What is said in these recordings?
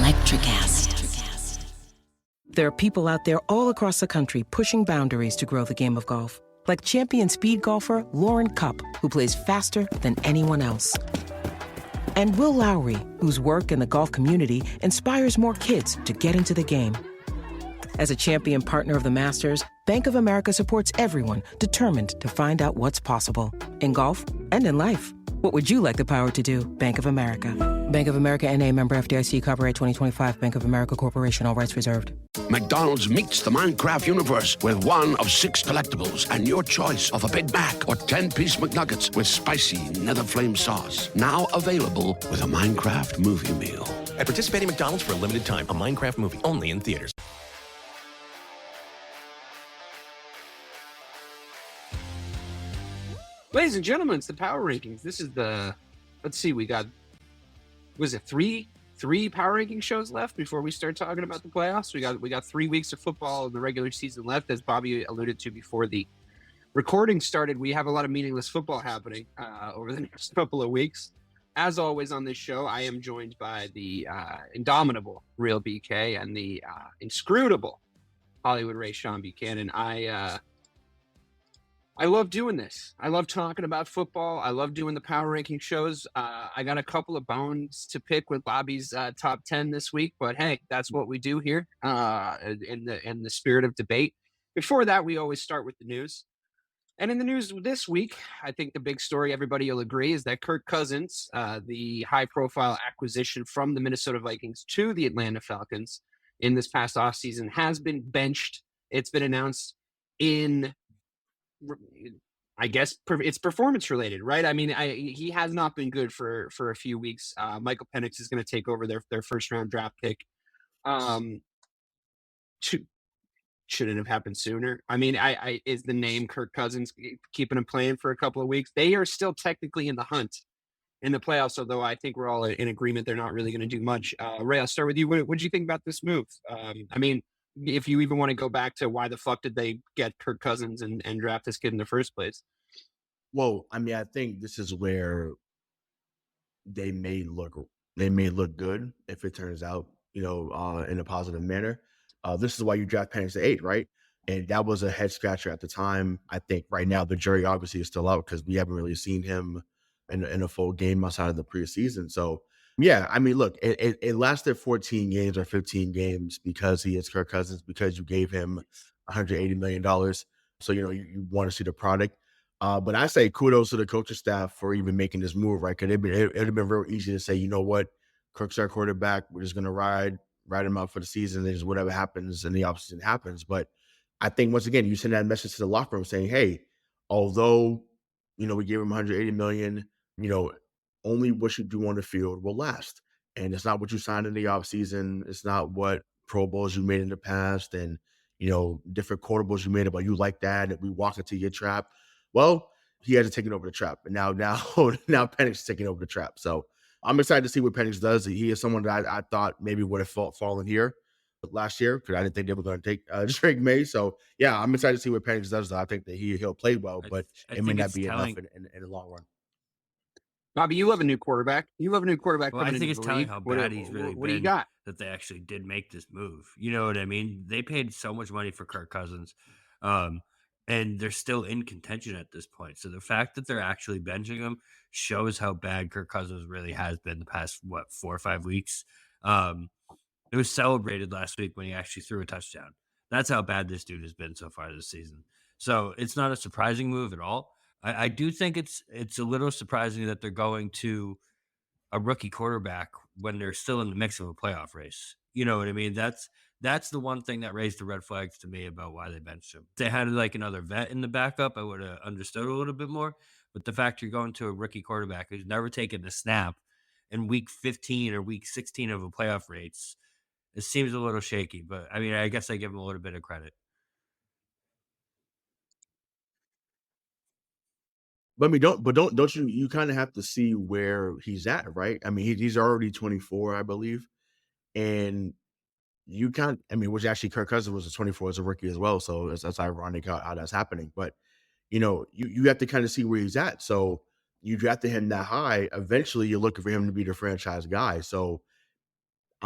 Electricast. There are people out there all across the country pushing boundaries to grow the game of golf. Like champion speed golfer Lauren Cupp, who plays faster than anyone else. And Will Lowry, whose work in the golf community inspires more kids to get into the game. As a champion partner of the Masters, Bank of America supports everyone determined to find out what's possible. In golf and in life. What would you like the power to do? Bank of America. Bank of America N.A. member FDIC, copyright 2025, Bank of America Corporation, all rights reserved. McDonald's meets the Minecraft universe with one of 6 collectibles and your choice of a Big Mac or 10-piece McNuggets with spicy Nether Flame sauce. Now available with a Minecraft movie meal. At participating McDonald's for a limited time, a Minecraft movie only in theaters. Ladies and gentlemen, it's the Power Rankings. This is the, let's see, we got, was it three Power Ranking shows left before we start talking about the playoffs? We got 3 weeks of football in the regular season left, as Bobby alluded to before the recording started. We have a lot of meaningless football happening over the next couple of weeks. As always on this show, I am joined by the indomitable Real BK and the inscrutable Hollywood Ray Sean Buchanan. I love doing this. I love talking about football. I love doing the Power Ranking shows. I got a couple of bones to pick with Bobby's top 10 this week, but hey, that's what we do here in the spirit of debate. Before that, we always start with the news. And in the news this week, I think the big story, everybody will agree, is that Kirk Cousins, the high-profile acquisition from the Minnesota Vikings to the Atlanta Falcons in this past offseason, has been benched. It's been announced in, I guess it's performance related, right? I mean, he has not been good for a few weeks. Michael Penix is going to take over their first round draft pick. Shouldn't have happened sooner. I mean, I is the name Kirk Cousins keeping him playing for a couple of weeks? They are still technically in the hunt in the playoffs, although I think we're all in agreement they're not really going to do much. Ray, I'll start with you. What did you think about this move? I mean, if you even want to go back to why the fuck did they get Kirk Cousins and draft this kid in the first place? Well, I mean, I think this is where they may look good if it turns out, in a positive manner. This is why you draft Penix at 8, right? And that was a head scratcher at the time. I think right now the jury obviously is still out because we haven't really seen him in a full game outside of the preseason. So yeah, I mean, look, it lasted 14 games or 15 games because he is Kirk Cousins, because you gave him $180 million. So, you want to see the product. But I say kudos to the coaching staff for even making this move, right? Because it'd have been very easy to say, you know what, Kirk's our quarterback. We're just going to ride him out for the season. And just whatever happens in the offseason happens. But I think, once again, you send that message to the locker room saying, hey, although, we gave him $180 million, only what you do on the field will last. And it's not what you signed in the offseason. It's not what Pro Bowls you made in the past and, different quotables you made about you like that and we walk into your trap. Well, he hasn't taken over the trap. And now Penix is taking over the trap. So I'm excited to see what Penix does. He is someone that I thought maybe would have fallen here last year because I didn't think they were going to take Jerod Mayo. So, yeah, I'm excited to see what Penix does, though. I think that he'll play well, but it may not be enough in the long run. Bobby, you love a new quarterback. Well, I think it's telling how bad he's really been. What do you got? That they actually did make this move. You know what I mean? They paid so much money for Kirk Cousins, and they're still in contention at this point. So the fact that they're actually benching him shows how bad Kirk Cousins really has been the past, 4 or 5 weeks. It was celebrated last week when he actually threw a touchdown. That's how bad this dude has been so far this season. So it's not a surprising move at all. I do think it's a little surprising that they're going to a rookie quarterback when they're still in the mix of a playoff race. You know what I mean? That's the one thing that raised the red flags to me about why they benched him. If they had like another vet in the backup, I would have understood a little bit more. But the fact you're going to a rookie quarterback who's never taken a snap in week 15 or week 16 of a playoff race, it seems a little shaky. But I mean, I guess I give him a little bit of credit. But I mean, don't you kind of have to see where he's at, right? I mean, he's already 24, I believe, and you can't. I mean, which actually Kirk Cousins was a 24 as a rookie as well, so that's ironic how that's happening. But you have to kind of see where he's at. So you drafted him that high. Eventually, you're looking for him to be the franchise guy. So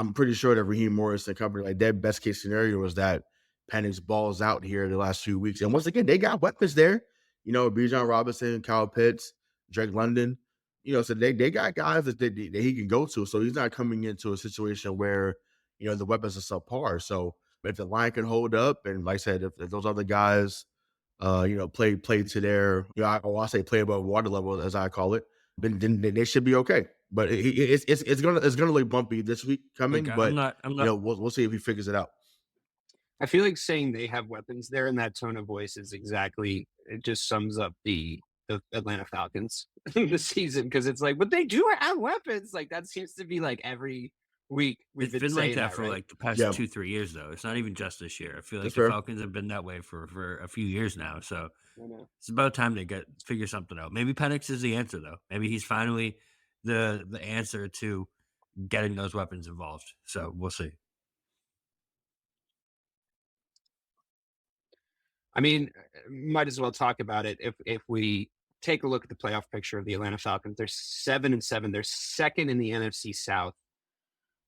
I'm pretty sure that Raheem Morris and company, like their best case scenario is that Penix balls out here the last few weeks. And once again, they got weapons there. Bijan Robinson, Kyle Pitts, Drake London. So they got guys that he can go to. So he's not coming into a situation where the weapons are subpar. So if the line can hold up, and like I said, if those other guys, play to their, I'll say play above water level as I call it, then they should be okay. But it's gonna look bumpy this week coming. Like, But I'm not. we'll see if he figures it out. I feel like saying they have weapons there in that tone of voice is exactly it just sums up the Atlanta Falcons this season because it's like, but they do have weapons. Like that seems to be like every week we've It's been been like saying that that, for right? like the past Yeah, 2-3 years, though. It's not even just this year. I feel like that's the fair. Falcons have been that way for a few years now. So I know. it's about time they figure something out. Maybe Penix is the answer, though. Maybe he's finally the answer to getting those weapons involved. So we'll see. I mean, might as well talk about it. If we take a look at the playoff picture of the Atlanta Falcons, they're 7-7. They're second in the NFC South,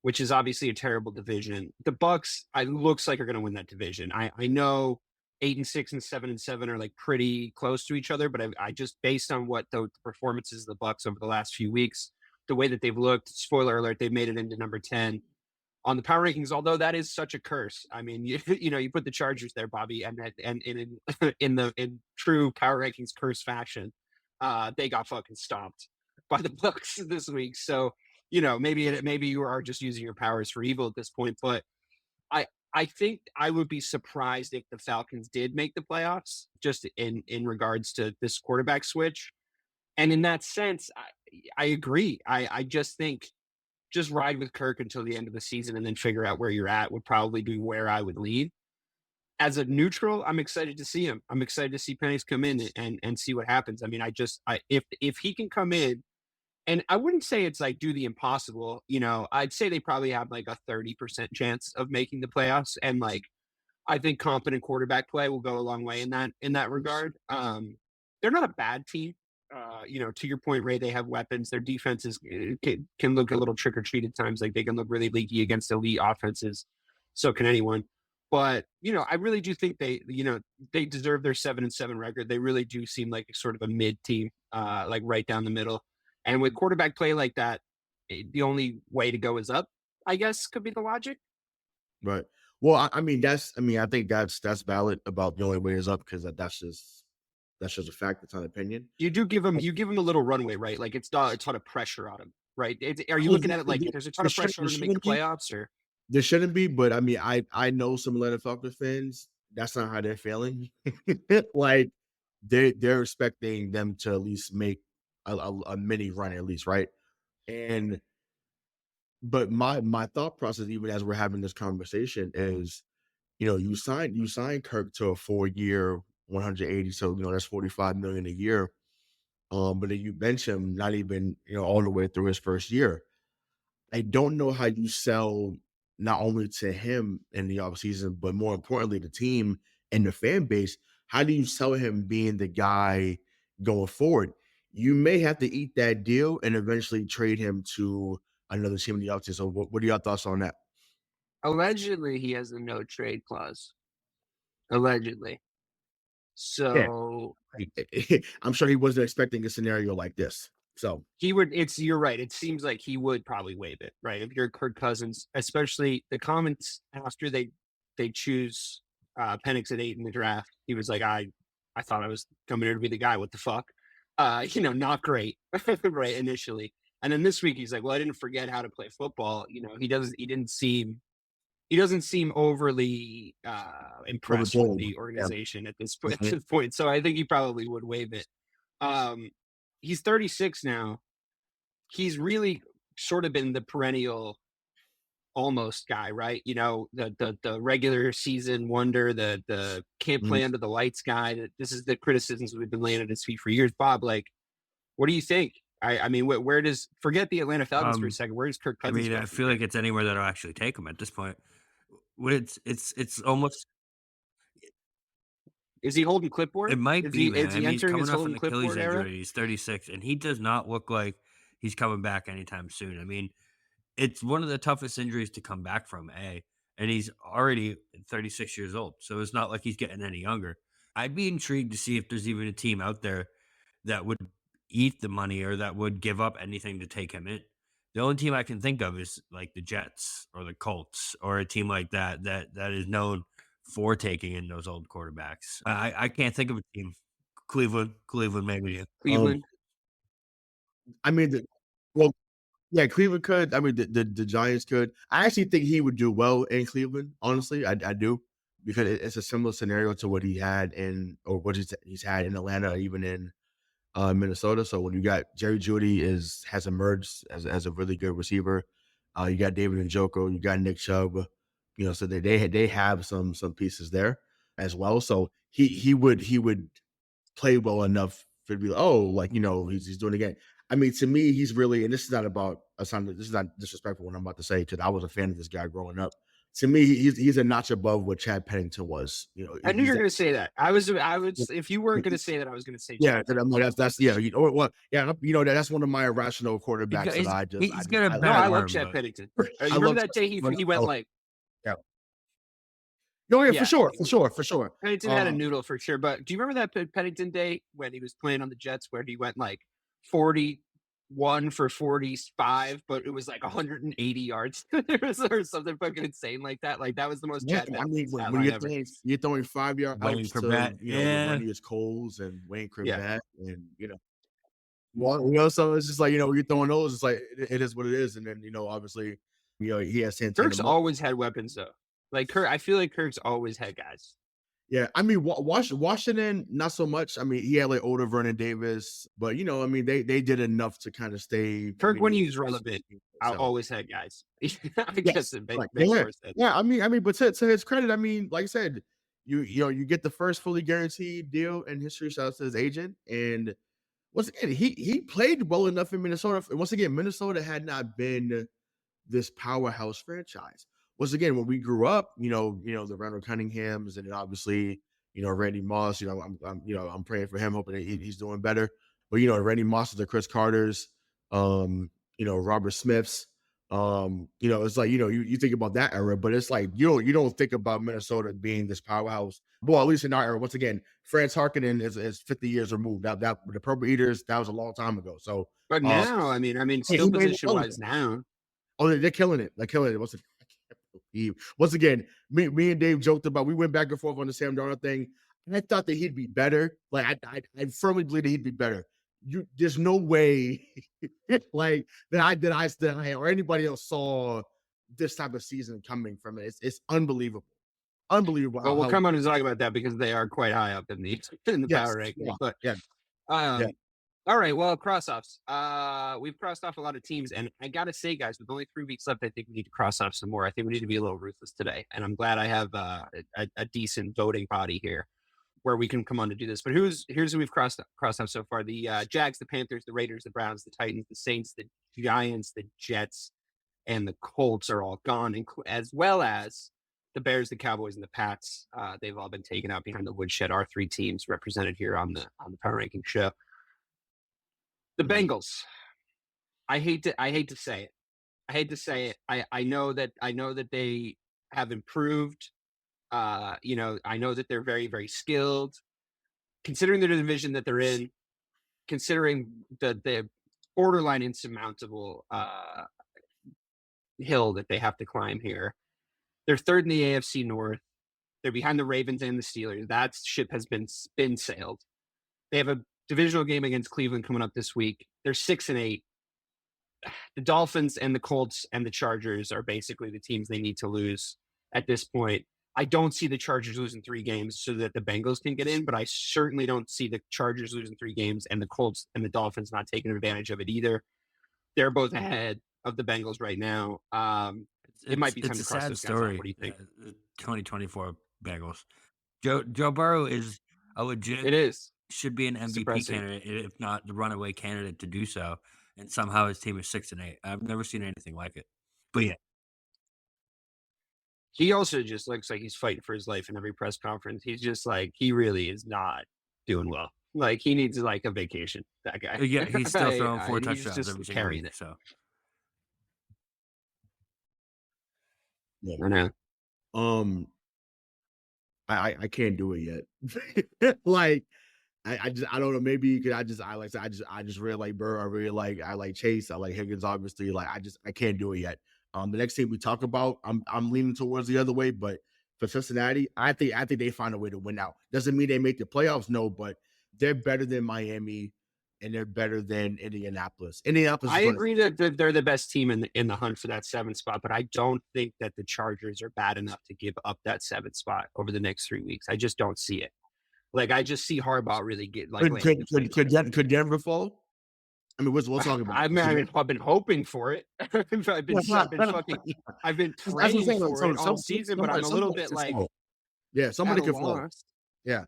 which is obviously a terrible division. The Bucs, it looks like are going to win that division. I know 8-6 and 7-7 are like pretty close to each other, but I just based on what the performances of the Bucs over the last few weeks, the way that they've looked. Spoiler alert: they've made it into number 10 on the power rankings. Although that is such a curse. I mean, you put the Chargers there, Bobby, and in in true power rankings curse fashion, they got fucking stomped by the Bucs this week. So maybe you are just using your powers for evil at this point. But I think I would be surprised if the Falcons did make the playoffs, just in regards to this quarterback switch. And in that sense, I agree. I just think just ride with Kirk until the end of the season and then figure out where you're at would probably be where I would lead. As a neutral, I'm excited to see him. I'm excited to see Penix come in and see what happens. I mean, if he can come in, and I wouldn't say it's like do the impossible, I'd say they probably have like a 30% chance of making the playoffs. And like I think competent quarterback play will go a long way in that regard. They're not a bad team. To your point, Ray, they have weapons. Their defenses can look a little trick or treat at times. Like they can look really leaky against elite offenses. So can anyone. But I really do think they deserve their 7-7 record. They really do seem like sort of a mid team, like right down the middle. And with quarterback play like that, the only way to go is up, I guess, could be the logic. Right. Well, I think that's valid about the only way is up because that's just a fact. It's not an opinion. You give him a little runway, right? Like it's not a ton of pressure on him, right? Are you looking at it like there's a ton of pressure on him to make the playoffs, or There shouldn't be, but I mean, I know some Atlanta Falcons fans. That's not how they're feeling. Like they're expecting them to at least make a mini run at least, right? And but my thought process, even as we're having this conversation, is you signed Kirk to a 4-year, 180, so that's 45 million a year. But then you bench him not even all the way through his first year. I don't know how you sell not only to him in the offseason, but more importantly, the team and the fan base. How do you sell him being the guy going forward? You may have to eat that deal and eventually trade him to another team in the offseason. So what are your thoughts on that? allegedly he has a no trade clause. Allegedly. Yeah. So I'm sure he wasn't expecting a scenario like this. So you're right. It seems like he would probably waive it, right? If you're Kirk Cousins, especially the comments after they choose Penix at 8 in the draft, he was like, I thought I was coming here to be the guy. What the fuck? Not great, right, initially. And then this week he's like, well, I didn't forget how to play football. He doesn't seem overly impressed with overblown. the Yeah. organization at this Mhm. point. So I think he probably would waive it. He's 36 now. He's really sort of been the perennial almost guy, right? The regular season wonder, the can't Mhm. play under the lights guy. This is the criticisms we've been laying at his feet for years. Bob, like, what do you think? I mean, where does forget the Atlanta Falcons for a second? Where does Kirk I Cousins mean, go I from feel here? like it's anywhere that'll actually take him at this point. What it's almost Is he holding it clipboard? might be, man. Is I he mean, he's entering his coming off holding an Achilles clipboard era? injury. He's 36, and he does not look like he's coming back anytime soon. I mean, it's one of the toughest injuries to come back from, and he's already 36 years old, so it's not like he's getting any younger. I'd be intrigued to see if there's even a team out there that would eat the money or that would give up anything to take him in. The only team I can think of is like the Jets or the Colts or a team like that is known for taking in those old quarterbacks. I can't think of a team. Cleveland maybe. Yeah. Um, Cleveland. I mean, well, yeah, Cleveland could. I mean, the Giants could. I actually think he would do well in Cleveland. Honestly, I do, because it's a similar scenario to what he had or what he's had in Atlanta, even in Minnesota. So when you got Jerry Jeudy has emerged as a really good receiver. You got David Njoku, you got Nick Chubb. So they have some pieces there as well. So he would play well enough for to be like, oh, like, he's doing it again. I mean, to me, he's really, and this is not about this is not disrespectful what I'm about to say, because I was a fan of this guy growing up. To me, he's a notch above what Chad Pennington was. I knew you were going to say that. I was. If you weren't going to say that, I was going to say. Yeah, I'm like, that's yeah. That's one of my irrational quarterbacks He's- that I just. he's gonna No, I love Arm, Chad but- Pennington. I You remember love that day he went like No, yeah, Yeah. for sure. Pennington had a Um, noodle for sure. But do you remember that Pennington day when he was playing on the Jets where he went like 41 for 45, but it was like 180 yards or something fucking insane like that? Like that was the most Yeah, Chad I Pennington mean, stat when line you're ever. throwing 5-yard Wayne outs to Corbett, yeah. Lavinius Coles and Wayne Yeah. Corbett, and so it's just like, you're throwing those. It's like it is what it is, and then obviously, he has Santana. Kirk's always had weapons though. Like Kirk, I feel like Kirk's always had guys. Yeah, I mean, Washington, not so much. I mean, he had like older Vernon Davis, but I mean, they did enough to kind of stay. Kirk, when he was so- relevant, I always had guys. I Yes, guess it makes right. more Yeah. sense. Yeah, I mean, but to his credit, I mean, like I said, you get the first fully guaranteed deal in history. Shout out to his agent, and once again, he played well enough in Minnesota. And once again, Minnesota had not been this powerhouse franchise. Once again, when we grew up, the Randall Cunninghams, and then obviously, Randy Moss. I'm praying for him, hoping that he's doing better. But Randy Moss, the Chris Carters, Robert Smiths. It's like you think about that era, but it's like you don't think about Minnesota being this powerhouse. Well, at least in our era. Once again, Franz Harkonnen is 50 years removed. That the Purple Eaters, that was a long time ago. So, But now, I mean, he skill made it position wise now. oh, they're killing it. They're killing it. Once again, me and Dave joked about. We went back and forth on the Sam Darnold thing, and I thought that he'd be better. Like I firmly believe that he'd be better. There's no way, like that I or anybody else saw this type of season coming from it. It's unbelievable, unbelievable. Well, we'll come on and talk about that because they are quite high up in the power ranking. Yeah, But yeah. all right, well, cross-offs. We've crossed off a lot of teams, and I gotta say, guys, with only 3 weeks left, I think we need to cross off some more. I think we need to be a little ruthless today, and I'm glad I have a decent voting body here where we can come on to do this. But here's who we've crossed off so far: the Jags, the Panthers, the Raiders, the Browns, the Titans, the Saints, the Giants, the Jets, and the Colts are all gone, as well as the Bears, the Cowboys, and the Pats. They've all been taken out behind the woodshed. Our 3 teams represented here on the Power Ranking show. The Bengals. I hate to say it. I know that they have improved. I know that they're very, very skilled. Considering the division that they're in, considering the borderline insurmountable hill that they have to climb here, they're third in the AFC North. They're behind the Ravens and the Steelers. That ship has been sailed. They have a divisional game against Cleveland coming up this week. They're 6-8. The Dolphins and the Colts and the Chargers are basically the teams they need to lose at this point. I don't see the Chargers losing 3 games so that the Bengals can get in, but I certainly don't see the Chargers losing 3 games and the Colts and the Dolphins not taking advantage of it either. They're both ahead of the Bengals right now. It might be time to cross sad those guys off. story. What do you think? 2024 Bengals. Joe Burrow is a legit. It is. Should be an MVP Surprising. candidate, if not the runaway candidate to do so. And somehow his team is 6-8. I've never seen anything like it. But yeah, He also just looks like he's fighting for his life in every press conference. He's just like, he really is not doing well. Like, he needs like a vacation, that guy. yeah, he's still throwing 4 He's touchdowns just every single carrying week. it. So Yeah. I know. I can't do it yet. Like I don't know. Maybe because I just really like Burr. I like Chase. I like Higgins. Obviously, like I can't do it yet. The next team we talk about, I'm leaning towards the other way. But for Cincinnati, I think they find a way to win out. Doesn't mean they make the playoffs, no, but they're better than Miami and they're better than Indianapolis. Indianapolis. I agree that they're the best team in the hunt for that 7th spot, but I don't think that the Chargers are bad enough to give up that 7th spot over the next 3 weeks. I just don't see it. Like I just see Harbaugh really get like. Could Denver fall? I mean, we'll talk about. I've been hoping for it. I've been praying for it all season, but I'm a little bit like, somebody could fall. Yeah,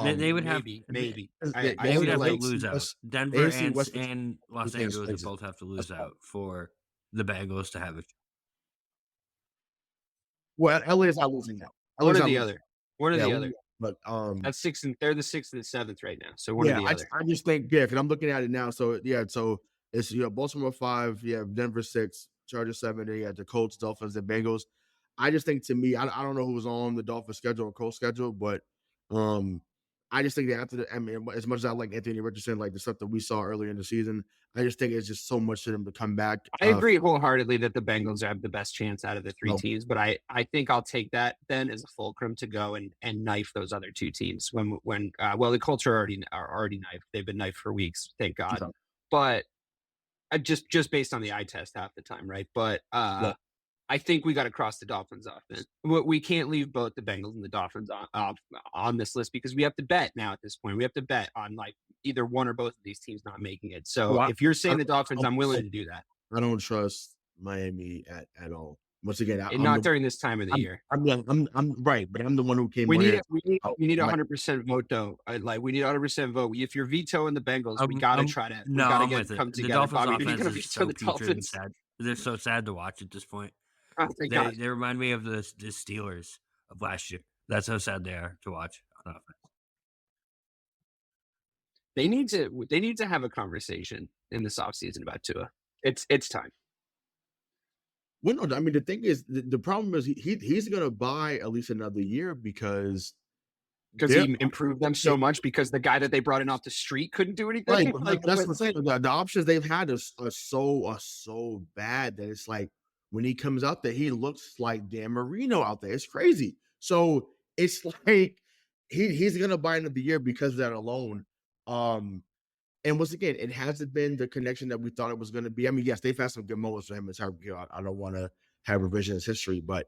they would have maybe. They would have like, to lose out. Denver and Los Angeles would both have to lose out for the Bengals to have it. Well, LA is not losing out. One or the other. One or the other. But that's 6 and they're the 6th and the 7th right now. So one or the other. I just think because I'm looking at it now. So it's Baltimore 5, you have Denver 6, Chargers 7, then you have the Colts, Dolphins, and Bengals. I just think to me, I don't know who was on the Dolphins schedule or Colts schedule, but I just think that as much as I like Anthony Richardson, like the stuff that we saw earlier in the season, I just think it's just so much for them to come back. I agree wholeheartely that the Bengals have the best chance out of the 3 teams, but I think I'll take that then as a fulcrum to go and knife those other 2 teams when the Colts are already knifed. They've been knifed for weeks, thank God. Okay. But just based on the eye test half the time, right? But I think we got to cross the Dolphins off. Then we can't leave both the Bengals and the Dolphins on this list because we have to bet now at this point. We have to bet on like either one or both of these teams not making it. So if you're saying the Dolphins, I'm willing to do that. I don't trust Miami at all. Once again, not during this time of the year. I'm right, but I'm the one who came. We need 100% vote though. We need 100% vote. If you're vetoing the Bengals, we gotta try to. No, I'm with it. Come the together. Dolphins' Bobby, offense is so putrid and sad. They're so sad to watch at this point. Oh, they remind me of the Steelers of last year. That's how sad they are to watch on offense. They need to have a conversation in this offseason about Tua. It's time. Well, no, I mean the thing is the problem is he's going to buy at least another year because he improved them so much because the guy that they brought in off the street couldn't do anything. Right, that's what I'm saying. The options they've had are so bad that it's like when he comes out there, he looks like Dan Marino out there. It's crazy. So it's like he's going to buy another year because of that alone. And once again, it hasn't been the connection that we thought it was going to be. I mean, yes, they've had some good moments for him and Tyreek Hill. I don't want to have revisionist history, but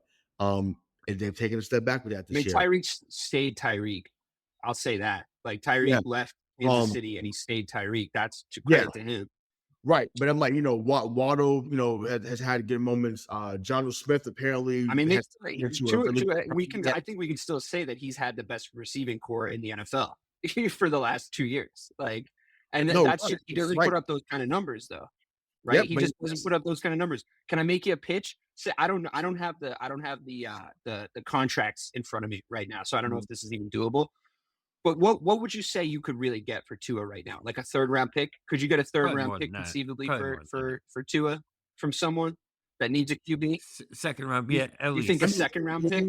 they've taken a step back with that this year. Tyreek stayed Tyreek. I'll say that. Like Tyreek left Kansas City and he stayed Tyreek. That's to credit to him. Right. But I'm like, Waddle, has had good moments. Jonnu Smith apparently. I mean, I think we can still say that he's had the best receiving core in the NFL for the last 2 years. Like, and he doesn't put up those kind of numbers though. Right. Yep, he just doesn't put up those kind of numbers. Can I make you a pitch? I don't have the contracts in front of me right now. So I don't know if this is even doable. But what would you say you could really get for Tua right now? Like a 3rd round pick? Could you get a 3rd round pick conceivably for Tua from someone that needs a QB? 2nd round, yeah. At least. You think a 2nd round pick?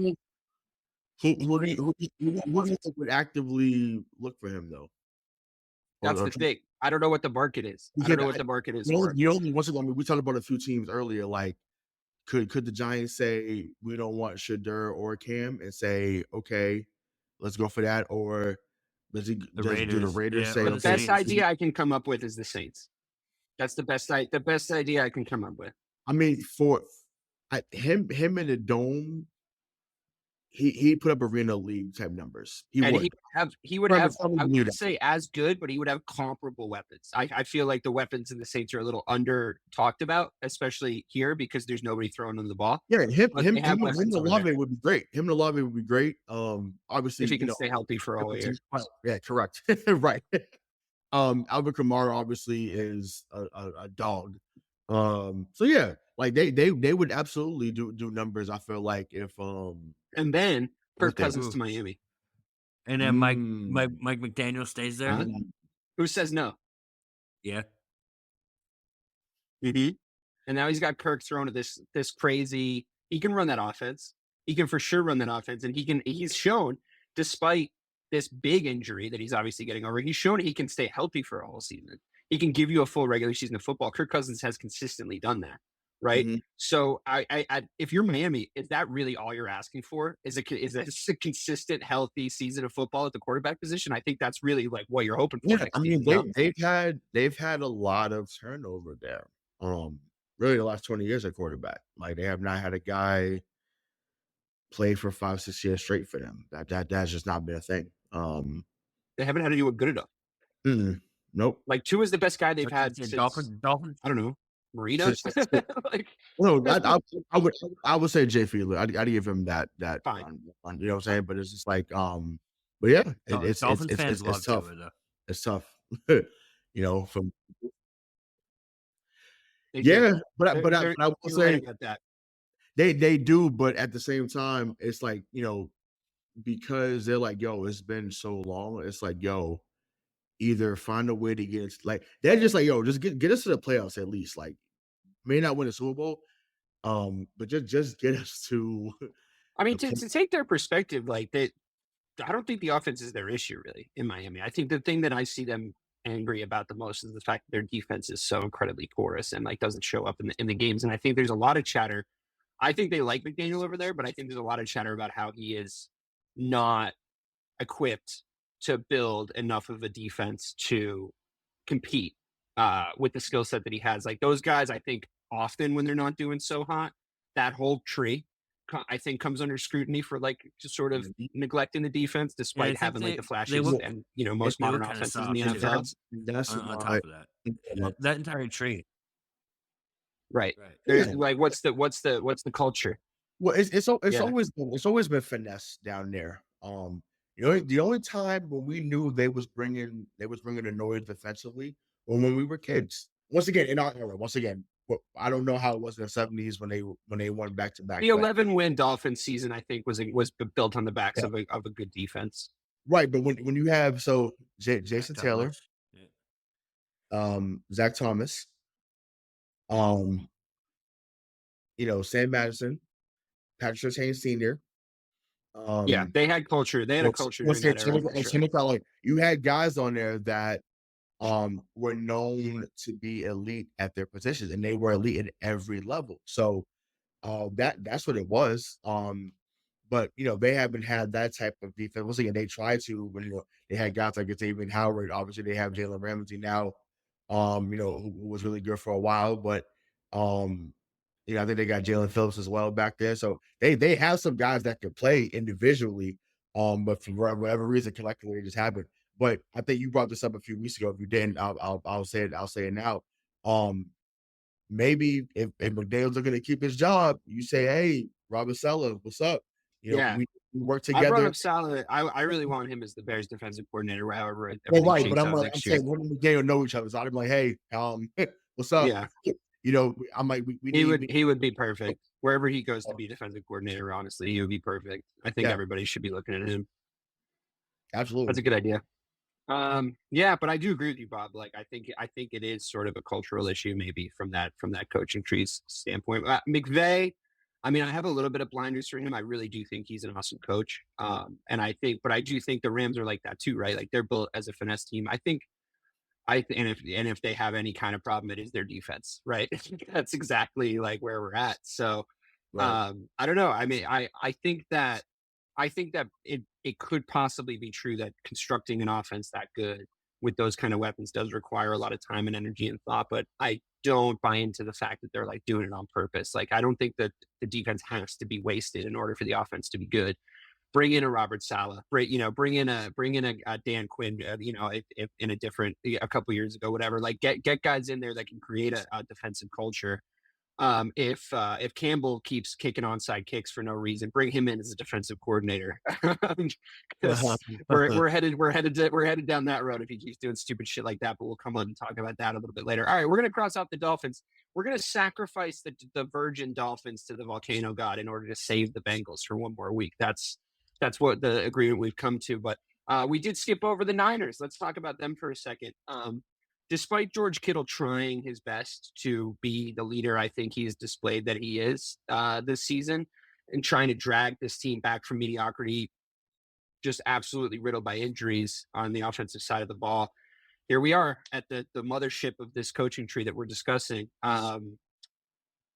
Who would actively look for him though? That's the thing. I don't know what the market is. I don't know what the market is. We talked about a few teams earlier. Like, could the Giants say we don't want Shedeur or Cam and say okay, let's go for that? Or do the Raiders say the best idea I can come up with is the Saints? That's the best idea I can come up with. I mean, for him in the dome. He put up arena league type numbers. He would have. I wouldn't say as good, but he would have comparable weapons. I feel like the weapons in the Saints are a little under talked about, especially here because there's nobody throwing them the ball. Yeah, him and Olave would be great. Him and Olave would be great. Obviously, if he can stay healthy for all year. Yeah, correct. Right. Albert Kamara obviously is a dog. So yeah, like they would absolutely do numbers. I feel like if and then Kirk Cousins to Miami, and then Mike McDaniel stays there. Who says no? Yeah. Mm-hmm. And now he's got Kirk thrown to this crazy He can run that offense. He can for sure run that offense, and he's shown, despite this big injury that he's obviously getting over, he's shown he can stay healthy for a whole season. He can give you a full regular season of football. Kirk Cousins has consistently done that, right? Mm-hmm. So if you're Miami, is that really all you're asking for? Is a consistent, healthy season of football at the quarterback position? I think that's really like what you're hoping for. Yeah, next I mean season. they've had a lot of turnover there. Really the last 20 years at quarterback. Like they have not had a guy play for 5-6 years straight for them. That's just not been a thing. They haven't had anyone good enough. Nope. Like Tua is the best guy they've had since Dolphins. I don't know, Marino. Like, No, I would say Jay Fiedler. I'd give him that fine. you know what I'm saying? But it's just like but yeah, Dolphins fans love it's tough. Tua, though. It's tough. You know, from They do. yeah, but They're I will you're right say about that. they do, but at the same time, it's like, you know, because they're like, yo, it's been so long. It's like, yo, either find a way to get like they're just like, yo, just get us to the playoffs at least. Like, may not win a Super Bowl, but just get us to I mean, the to take their perspective, like they, I don't think the offense is their issue really in Miami. I think the thing that I see them angry about the most is the fact that their defense is so incredibly porous and like doesn't show up in the games. And I think there's a lot of chatter. I think they like McDaniel over there, but I think there's a lot of chatter about how he is not equipped to build enough of a defense to compete with the skill set that he has. Like those guys, I think often when they're not doing so hot, that whole tree, I think, comes under scrutiny for like just sort of neglecting the defense, despite having like the flashes and most modern offenses in the NFL. That's on top of that. That entire tree. Right. Yeah. Like what's the culture? Well, it's Yeah. always been finesse down there. The only time when we knew they was bringing a noise defensively, or when we were kids. Once again, in our era. Once again, I don't know how it was in the 70s when they won back to back. The 11-win Dolphins season, I think, was built on the backs of a good defense. Right, but when you have Jason Taylor, Zach Thomas, Sam Madison, Patrick Surtain Sr. Yeah, they had culture. They had a culture during that era. Like you had guys on there that were known to be elite at their positions, and they were elite at every level. So that's what it was. But they haven't had that type of defense. Once again, they tried to when they had guys like David Howard. Obviously, they have Jalen Ramsey now, who was really good for a while. But I think they got Jalen Phillips as well back there. So they have some guys that can play individually. But for whatever reason, collectively, it just happened. But I think you brought this up a few weeks ago. If you didn't, I'll say it. I'll say it now. Maybe if McDaniel's looking to keep his job, you say, "Hey, Robert Saleh, what's up?" We work together. I brought up Saleh. I really want him as the Bears defensive coordinator. However, well, right, but I'm saying when McDaniel know each other, so I'm like, "Hey, what's up?" Yeah. I'm like, he would be perfect wherever he goes to be defensive coordinator. Honestly, he would be perfect. I think everybody should be looking at him. Absolutely, that's a good idea. Yeah, but I do agree with you, Bob. Like, I think it is sort of a cultural issue, maybe from that coaching tree's standpoint. McVay, I mean, I have a little bit of blinders for him. I really do think he's an awesome coach. And I do think the Rams are like that too, right? Like they're built as a finesse team. If they have any kind of problem, it is their defense, right? That's exactly like where we're at. So, right. I don't know. I mean, I think that it could possibly be true that constructing an offense that good with those kind of weapons does require a lot of time and energy and thought, but I don't buy into the fact that they're like doing it on purpose. Like, I don't think that the defense has to be wasted in order for the offense to be good. Bring in a Robert Saleh, bring in a Dan Quinn, if in a couple years ago, whatever, like get guys in there that can create a defensive culture. If Campbell keeps kicking onside kicks for no reason, bring him in as a defensive coordinator. we're headed down that road if he keeps doing stupid shit like that. But we'll come on and talk about that a little bit later. All right, we're gonna cross out the Dolphins. We're gonna sacrifice the virgin Dolphins to the volcano god in order to save the Bengals for one more week. That's what the agreement we've come to. But we did skip over the Niners. Let's talk about them for a second. despite George Kittle trying his best to be the leader, I think he's displayed that he is this season, and trying to drag this team back from mediocrity, just absolutely riddled by injuries on the offensive side of the ball. Here we are at the mothership of this coaching tree that we're discussing.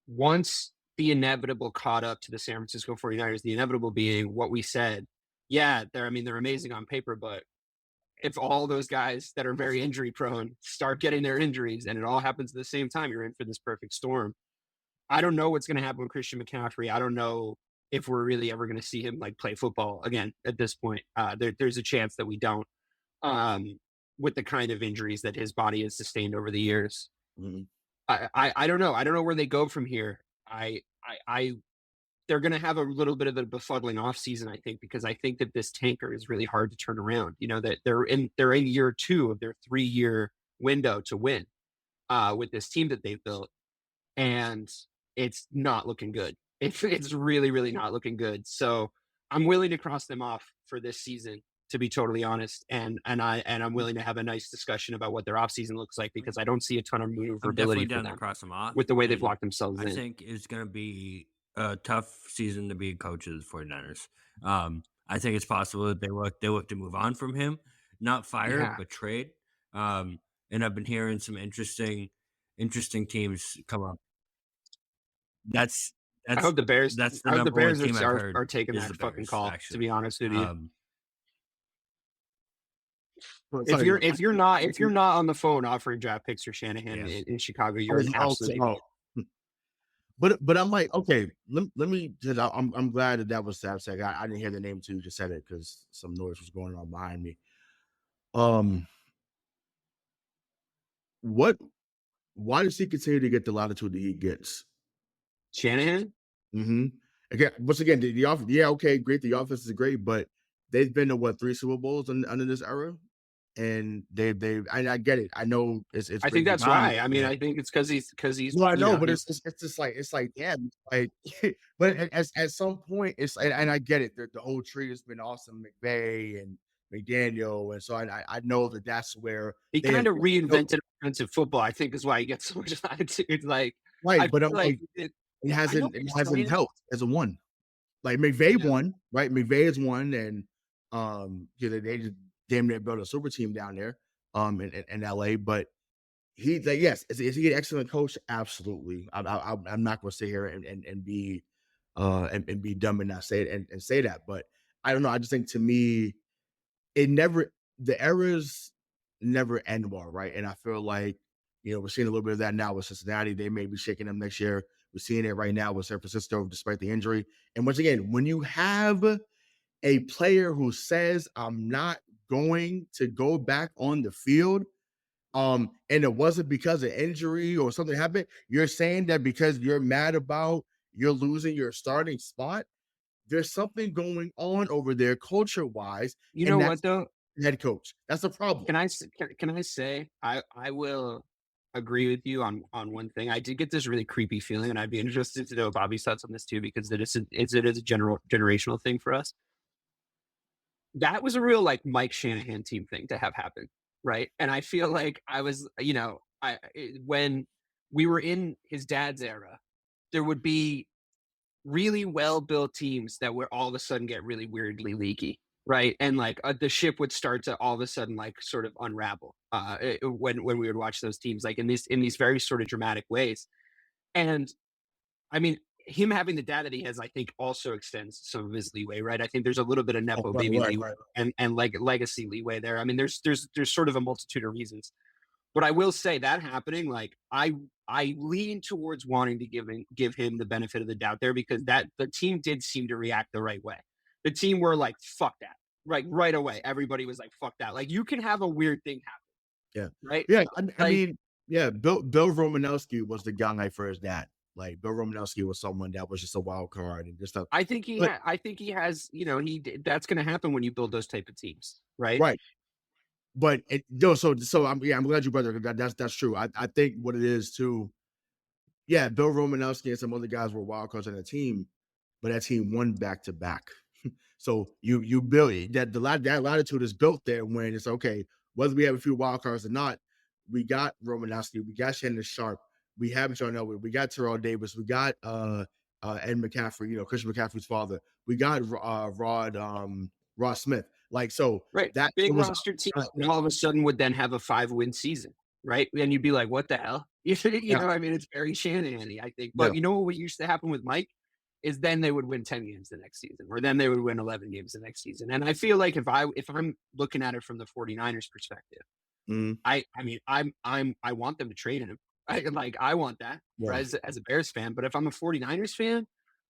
Once the inevitable caught up to the San Francisco 49ers, the inevitable being what we said. Yeah, they're amazing on paper, but if all those guys that are very injury prone start getting their injuries and it all happens at the same time, you're in for this perfect storm. I don't know what's going to happen with Christian McCaffrey. I don't know if we're really ever going to see him like play football again at this point. There's a chance that we don't, with the kind of injuries that his body has sustained over the years. Mhm. I don't know. I don't know where they go from here. They're going to have a little bit of a befuddling offseason, I think, because I think that this tanker is really hard to turn around. You know, that they're in year 2 of their 3-year window to win with this team that they've built, and it's not looking good. It's really, really not looking good. So I'm willing to cross them off for this season, to be totally honest, and I'm willing to have a nice discussion about what their offseason looks like, because I don't see a ton of I'm definitely maneuverability for down to them cross them off. with the way they've and locked themselves I in. think it's going to be a tough season to be a coach of the 49ers. I think it's possible that they look to move on from him, not fire, Yeah. but trade. And I've been hearing some interesting teams come up. That's I hope the Bears. that's the I hope the number one Bears team I've are heard taking is that the fucking Bears, call. To actually. be honest with you, Well, it's if like- you're not on the phone offering draft picks for Shanahan Yes. in Chicago, you're an absolute idiot. But I'm like, okay, let me just, I'm glad that was Sapsec. I didn't hear the name until you just said it because some noise was going on behind me. Why does he continue to get the latitude that he gets? Shanahan. Again, once again, the offense, yeah, okay, great. The offense is great, but they've been to what, 3 Super Bowls under this era, and I get it. I know it's. I think that's why. I mean, I think it's because he's. No, I know, but he's- it's just like damn, like, but at some point, it's and I get it. The whole tree has been awesome, McVay and McDaniel, and so I know that that's where he they kind of have- reinvented offensive football. I think is why he gets so much latitude. Like, right, I but I'm feel like, it it I know hasn't what you're saying. helped as a one. Like McVay Yeah. won, right? McVay has won, and they just damn near built a super team down there, in LA. But he's like, yes, is he an excellent coach? Absolutely. I'm not going to sit here and be and be dumb and not say it and say that. But I don't know. I just think, to me, the eras never end well, right? And I feel like, we're seeing a little bit of that now with Cincinnati. They may be shaking them next year. We're seeing it right now with San Francisco, despite the injury. And once again, when you have a player who says, I'm not going to go back on the field, and it wasn't because of injury or something happened, you're saying that because you're mad about you're losing your starting spot, there's something going on over there culture-wise. You and know that's what though? head coach. That's the problem. Can I say I will agree with you on one thing. I did get this really creepy feeling, and I'd be interested to know Bobby's thoughts on this too, because it is a generational thing for us. That was a real like Mike Shanahan team thing to have happen, right? And I feel like I was, when we were in his dad's era, there would be really well-built teams that would all of a sudden get really weirdly leaky, right? And like the ship would start to all of a sudden like sort of unravel when we would watch those teams, like in these very sort of dramatic ways. And I mean, him having the dad that he has, I think, also extends some of his leeway, right? I think there's a little bit of nepo baby leeway and like legacy leeway there. I mean, there's sort of a multitude of reasons. But I will say that happening, like I lean towards wanting to give him the benefit of the doubt there, because that the team did seem to react the right way. The team were like, fuck that. Right away. Everybody was like, fuck that. Like, you can have a weird thing happen. Yeah. Right. Yeah. I mean, yeah, Bill Romanowski was the guy for his dad. Like, Bill Romanowski was someone that was just a wild card and just stuff. I think he has, that's going to happen when you build those type of teams. Right. Right. But so I'm glad you brought that. That's true. I think what it is too. Yeah, Bill Romanowski and some other guys were wild cards on the team, but that team won back to back. So you build it. That latitude is built there when it's okay, whether we have a few wild cards or not. we got Romanowski, we got Shannon Sharp, we have John Elway, we got Terrell Davis, we got Ed McCaffrey, Christian McCaffrey's father, we got Rod Smith. Like, so Right. that Big it was roster team, and all of a sudden would then have a 5-win season, right? And you'd be like, what the hell? yeah, I mean, it's very Shanahan-y, I think. yeah. But you know what used to happen with Mike is then they would win 10 games the next season, or then they would win 11 games the next season. And I feel like if I'm looking at it from the 49ers perspective, Mm, I mean, I want them to trade him. I want that yeah. as a Bears fan. But if I'm a 49ers fan,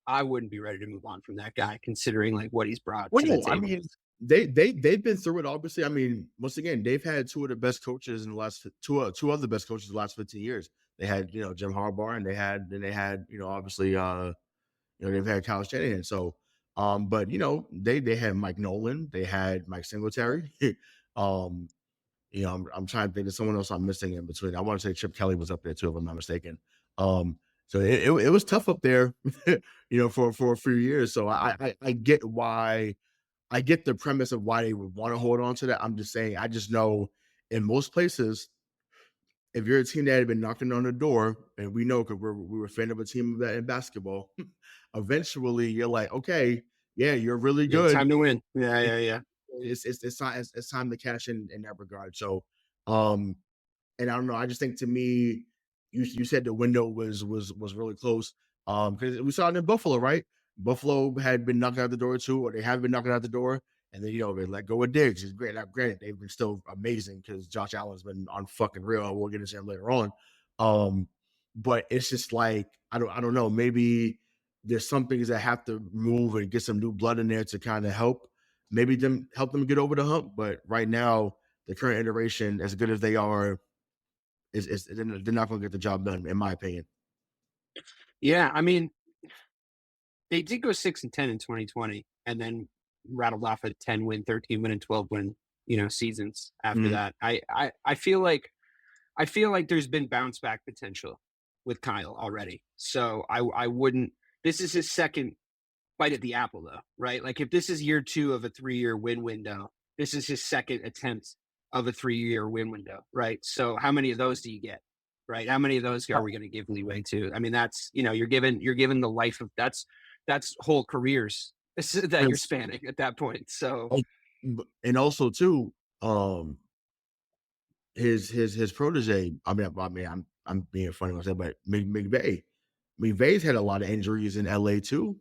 I wouldn't be ready to move on from that guy, considering like what he's brought Well, to the no, I table. mean, they've been through it. Obviously, I mean, once again, they've had two of the best coaches in the last two other best coaches in the last 15 years. They had Jim Harbaugh, and they had obviously they've had Kyle Shanahan. So, but they had Mike Nolan, they had Mike Singletary. I'm trying to think of someone else I'm missing in between. I want to say Chip Kelly was up there too, if I'm not mistaken. So it was tough up there, for a few years. So I get why. I get the premise of why they would want to hold on to that. I'm just saying, I just know in most places, if you're a team that had been knocking on the door, and we know because we were a fan of a team of that in basketball, eventually you're like, okay, yeah, you're really Yeah, good. time to win. Yeah. It's time to cash in that regard. So, and I don't know. I just think, to me, you said the window was really close. Because we saw it in Buffalo, right? Buffalo had been knocking out the door too, or they have been knocking out the door, and then they let go of Diggs. It's great. Now, granted, they've been still amazing because Josh Allen's been on fucking real. We'll get into him later on. But it's just like I don't know. Maybe there's some things that have to move and get some new blood in there to kind of help help them get over the hump. But right now, the current iteration, as good as they are, they're not going to get the job done, in my opinion. Yeah, I mean, they did go 6-10 in 2020, and then rattled off a 10-win, 13-win, and 12-win, seasons after that. I feel like there's been bounce back potential with Kyle already. So I wouldn't. This is his second bite at the apple, though, right? Like if this is year 2 of a 3-year win window, this is his second attempt of a 3-year win window, right? So how many of those do you get, right? How many of those are we going to give leeway to? I mean, that's you're given the life of that's whole careers that you're spanning at that point. So, and also too, his protege. I mean, I'm being funny when I say, but McVay's had a lot of injuries in LA too,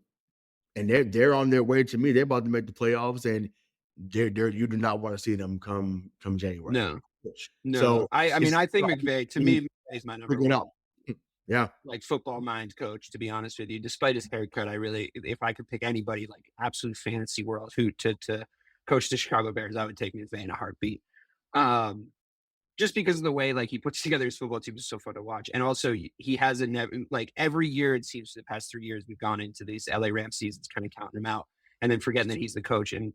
and they're on their way. To me, they're about to make the playoffs, and you do not want to see them come January. No. So I mean, I think McVay, to me, is my number one. Yeah, like football mind coach, to be honest with you. Despite his haircut, if I could pick anybody like absolute fantasy world who to coach the Chicago Bears, I would take McVay in a heartbeat. Just because of the way like he puts together his football team is so fun to watch, and also he has every year it seems for the past 3 years we've gone into these LA Rams seasons kind of counting him out and then forgetting that he's the coach and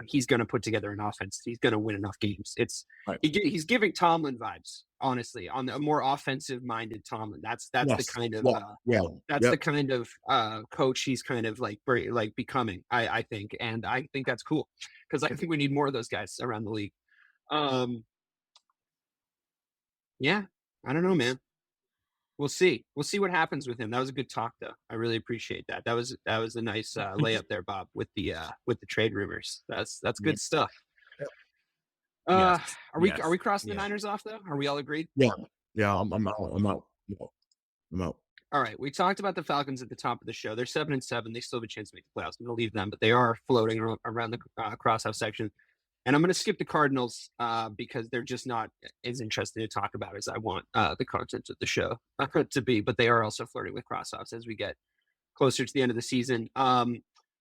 he's going to put together an offense. He's going to win enough games. It's right. He's giving Tomlin vibes, honestly, on a more offensive minded Tomlin. That's the kind of the kind of coach he's kind of like becoming. I think, and I think that's cool because I think we need more of those guys around the league. Yeah, I don't know, man. We'll see. We'll see what happens with him. That was a good talk, though. I really appreciate that. That was a nice layup there, Bob, with the trade rumors. That's good stuff. Are we crossing the Niners off though? Are we all agreed? Yeah. I'm out. All right. We talked about the Falcons at the top of the show. They're 7-7. They still have a chance to make the playoffs. I'm going to leave them, but they are floating around the crosshouse section. And I'm going to skip the Cardinals because they're just not as interesting to talk about as I want the content of the show to be. But they are also flirting with crosshouse as we get closer to the end of the season.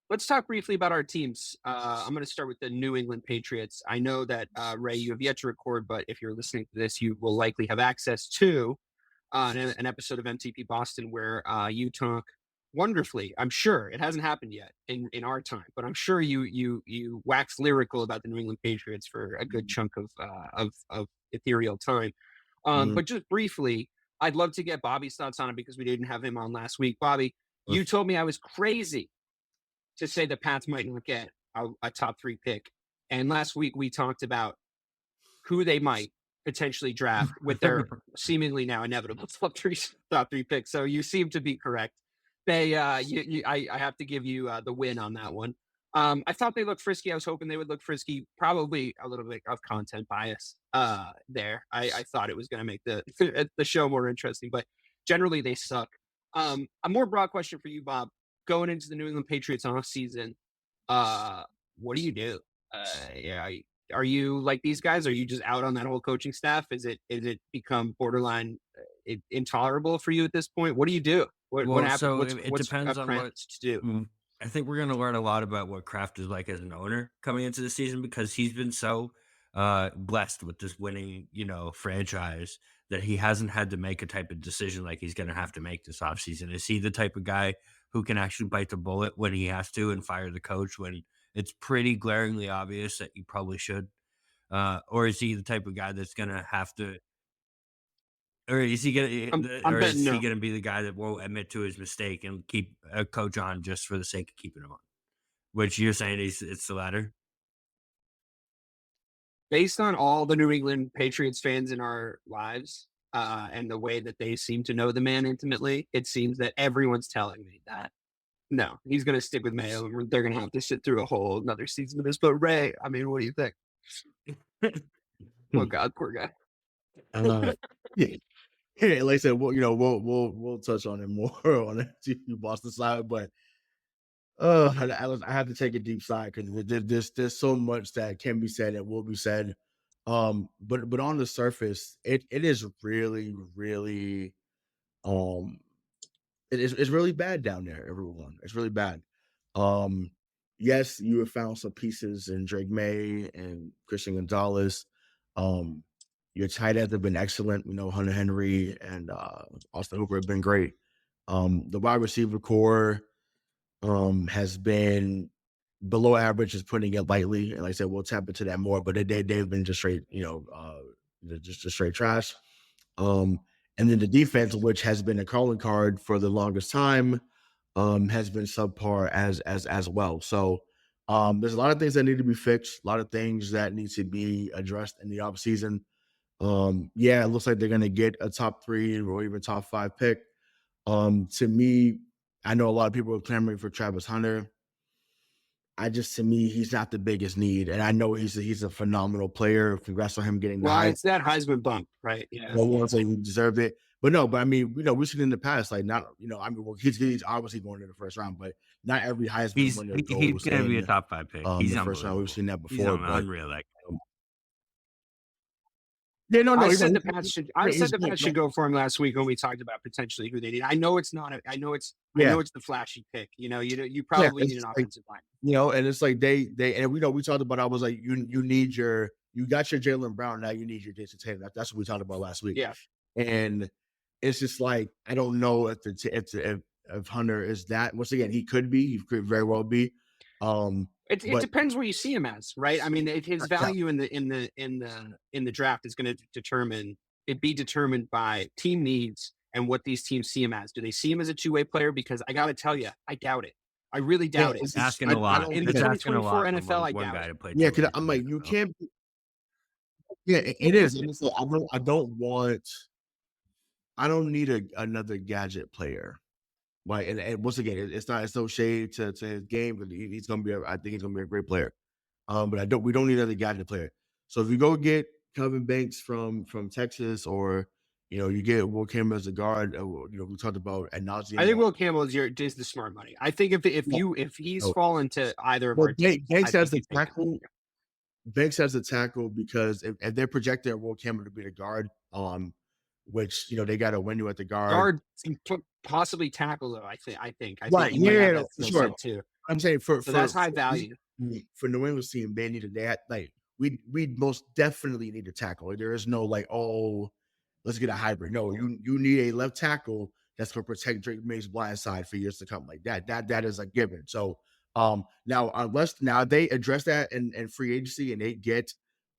Let's talk briefly about our teams. I'm going to start with the New England Patriots. I know that, Ray, you have yet to record, but if you're listening to this, you will likely have access to an episode of MTP Boston where you talk wonderfully. I'm sure it hasn't happened yet in our time, but I'm sure you wax lyrical about the New England Patriots for a good chunk of ethereal time. But just briefly, I'd love to get Bobby's thoughts on it because we didn't have him on last week. Bobby, you told me I was crazy to say the Pats might not get a top 3 pick. And last week we talked about who they might, potentially draft with their seemingly now inevitable top three picks. So you seem to be correct. I have to give you the win on that one. I thought they looked frisky. I was hoping they would look frisky. Probably a little bit of content bias there. I thought it was going to make the show more interesting, but generally they suck. A more broad question for you, Bob. Going into the New England Patriots off season, what do you do? Are you like these guys? Are you just out on that whole coaching staff? Is it become borderline intolerable for you at this point? What do you do? What happens? So What's it depends on what to do? I think we're going to learn a lot about what Kraft is like as an owner coming into the season, because he's been so blessed with this winning, franchise, that he hasn't had to make a type of decision like he's going to have to make this offseason. Is he the type of guy who can actually bite the bullet when he has to and fire the coach when it's pretty glaringly obvious that you probably should? Or is he the type of guy that's going to have to, or is he gonna be the guy that won't admit to his mistake and keep a coach on just for the sake of keeping him on? Which you're saying it's the latter? Based on all the New England Patriots fans in our lives, and the way that they seem to know the man intimately, it seems that everyone's telling me that no, he's going to stick with Mayo, and they're going to have to sit through a whole another season of this. But Ray, I mean, what do you think? Oh God, poor guy. Yeah. Yeah, like I said, we'll touch on it more on the TV Boston side, but I have to take a deep side because there's so much that can be said and will be said. But on the surface, it is really, really it's really bad down there, everyone. It's really bad. Yes, you have found some pieces in Drake May and Christian Gonzalez. Your tight ends have been excellent. We know Hunter Henry and Austin Hooper have been great. The wide receiver core has been below average, is putting it lightly. And like I said, we'll tap into that more, but they've been just straight, just straight trash. And then the defense, which has been a calling card for the longest time, has been subpar as well. So there's a lot of things that need to be fixed, a lot of things that need to be addressed in the offseason. It looks like they're going to get a top 3 or even top 5 pick. To me, I know a lot of people are clamoring for Travis Hunter. To me, he's not the biggest need, and I know he's a phenomenal player. Congrats on him getting the it's that Heisman bump, right? Yeah, no one say he deserved it, but I mean, we've seen in the past, like he's obviously going to the first round, but not every Heisman winner goes. He's going to be a top 5 pick. He's the first round. We've seen that before. He's unreal. I said the Pats should go for him last week when we talked about potentially who they need. I know it's the flashy pick. You probably need an offensive line. And it's like they and we talked about. I was like, you got your Jaylen Brown, now you need your Jason Tatum. That's what we talked about last week. Yeah, and it's just like I don't know if Hunter is that. Once again, he could very well be. It depends where you see him as, right? I mean, his value in the draft is going to be determined by team needs and what these teams see him as. Do they see him as a two-way player? Because I got to tell you, I doubt it. I really doubt it. It's asking a lot. In the 2024 NFL, I doubt it. Yeah, because I'm like, you can't. Yeah, it is. I don't need another gadget player. Like, and once again, it's no shade to his game, but he's gonna be. I think he's gonna be a great player. But we don't need another gadget player. So if you go get Kelvin Banks from Texas, or you get Will Campbell as a guard, we talked about ad nauseum. I think Will Campbell is the smart money. I think if he's fallen to either of our teams, Banks has the tackle. Banks has the tackle because if they're projecting Will Campbell to be the guard, which they got a window at the guard possibly tackle though. I think right. Yeah, sure. Too. I'm saying for that's high value for New England's team. They needed that. Like we most definitely need a tackle. There is no like, oh, let's get a hybrid. No, you need a left tackle that's going to protect Drake May's blind side for years to come. Like that is a given. So now unless they address that in free agency and they get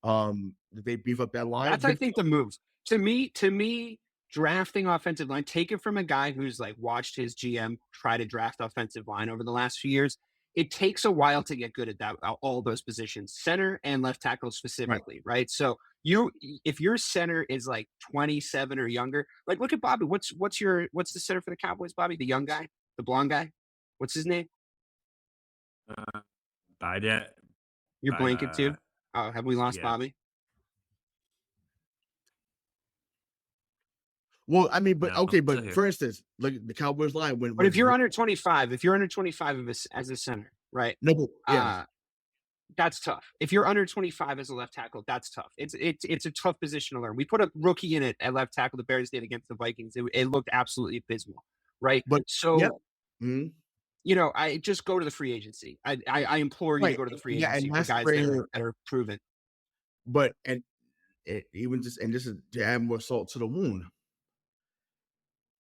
they beef up that line. That's I think the moves. To me, drafting offensive line, take it from a guy who's like watched his GM try to draft offensive line over the last few years. It takes a while to get good at that, all those positions, center and left tackle specifically, right? So if your center is like 27 or younger, like look at Bobby. What's the center for the Cowboys, Bobby? The young guy, the blonde guy. What's his name? By that, You're blanking too. uh, Oh, have we lost yeah. Bobby? Well, I mean, but No, okay, still but here. for instance, look at the Cowboys line when But if you're under 25 as a center, right? no, but, yeah, That's tough. If you're under 25 as a left tackle, that's tough. It's a tough position to learn. We put a rookie in it at left tackle. The Bears did against the Vikings. It looked absolutely abysmal, right? but So yep. Mhm. I just go to the free agency. I implore you to Right, go to the free yeah, agency and for that's guys where, that are proven. but and even just and this is to add more salt to the wound.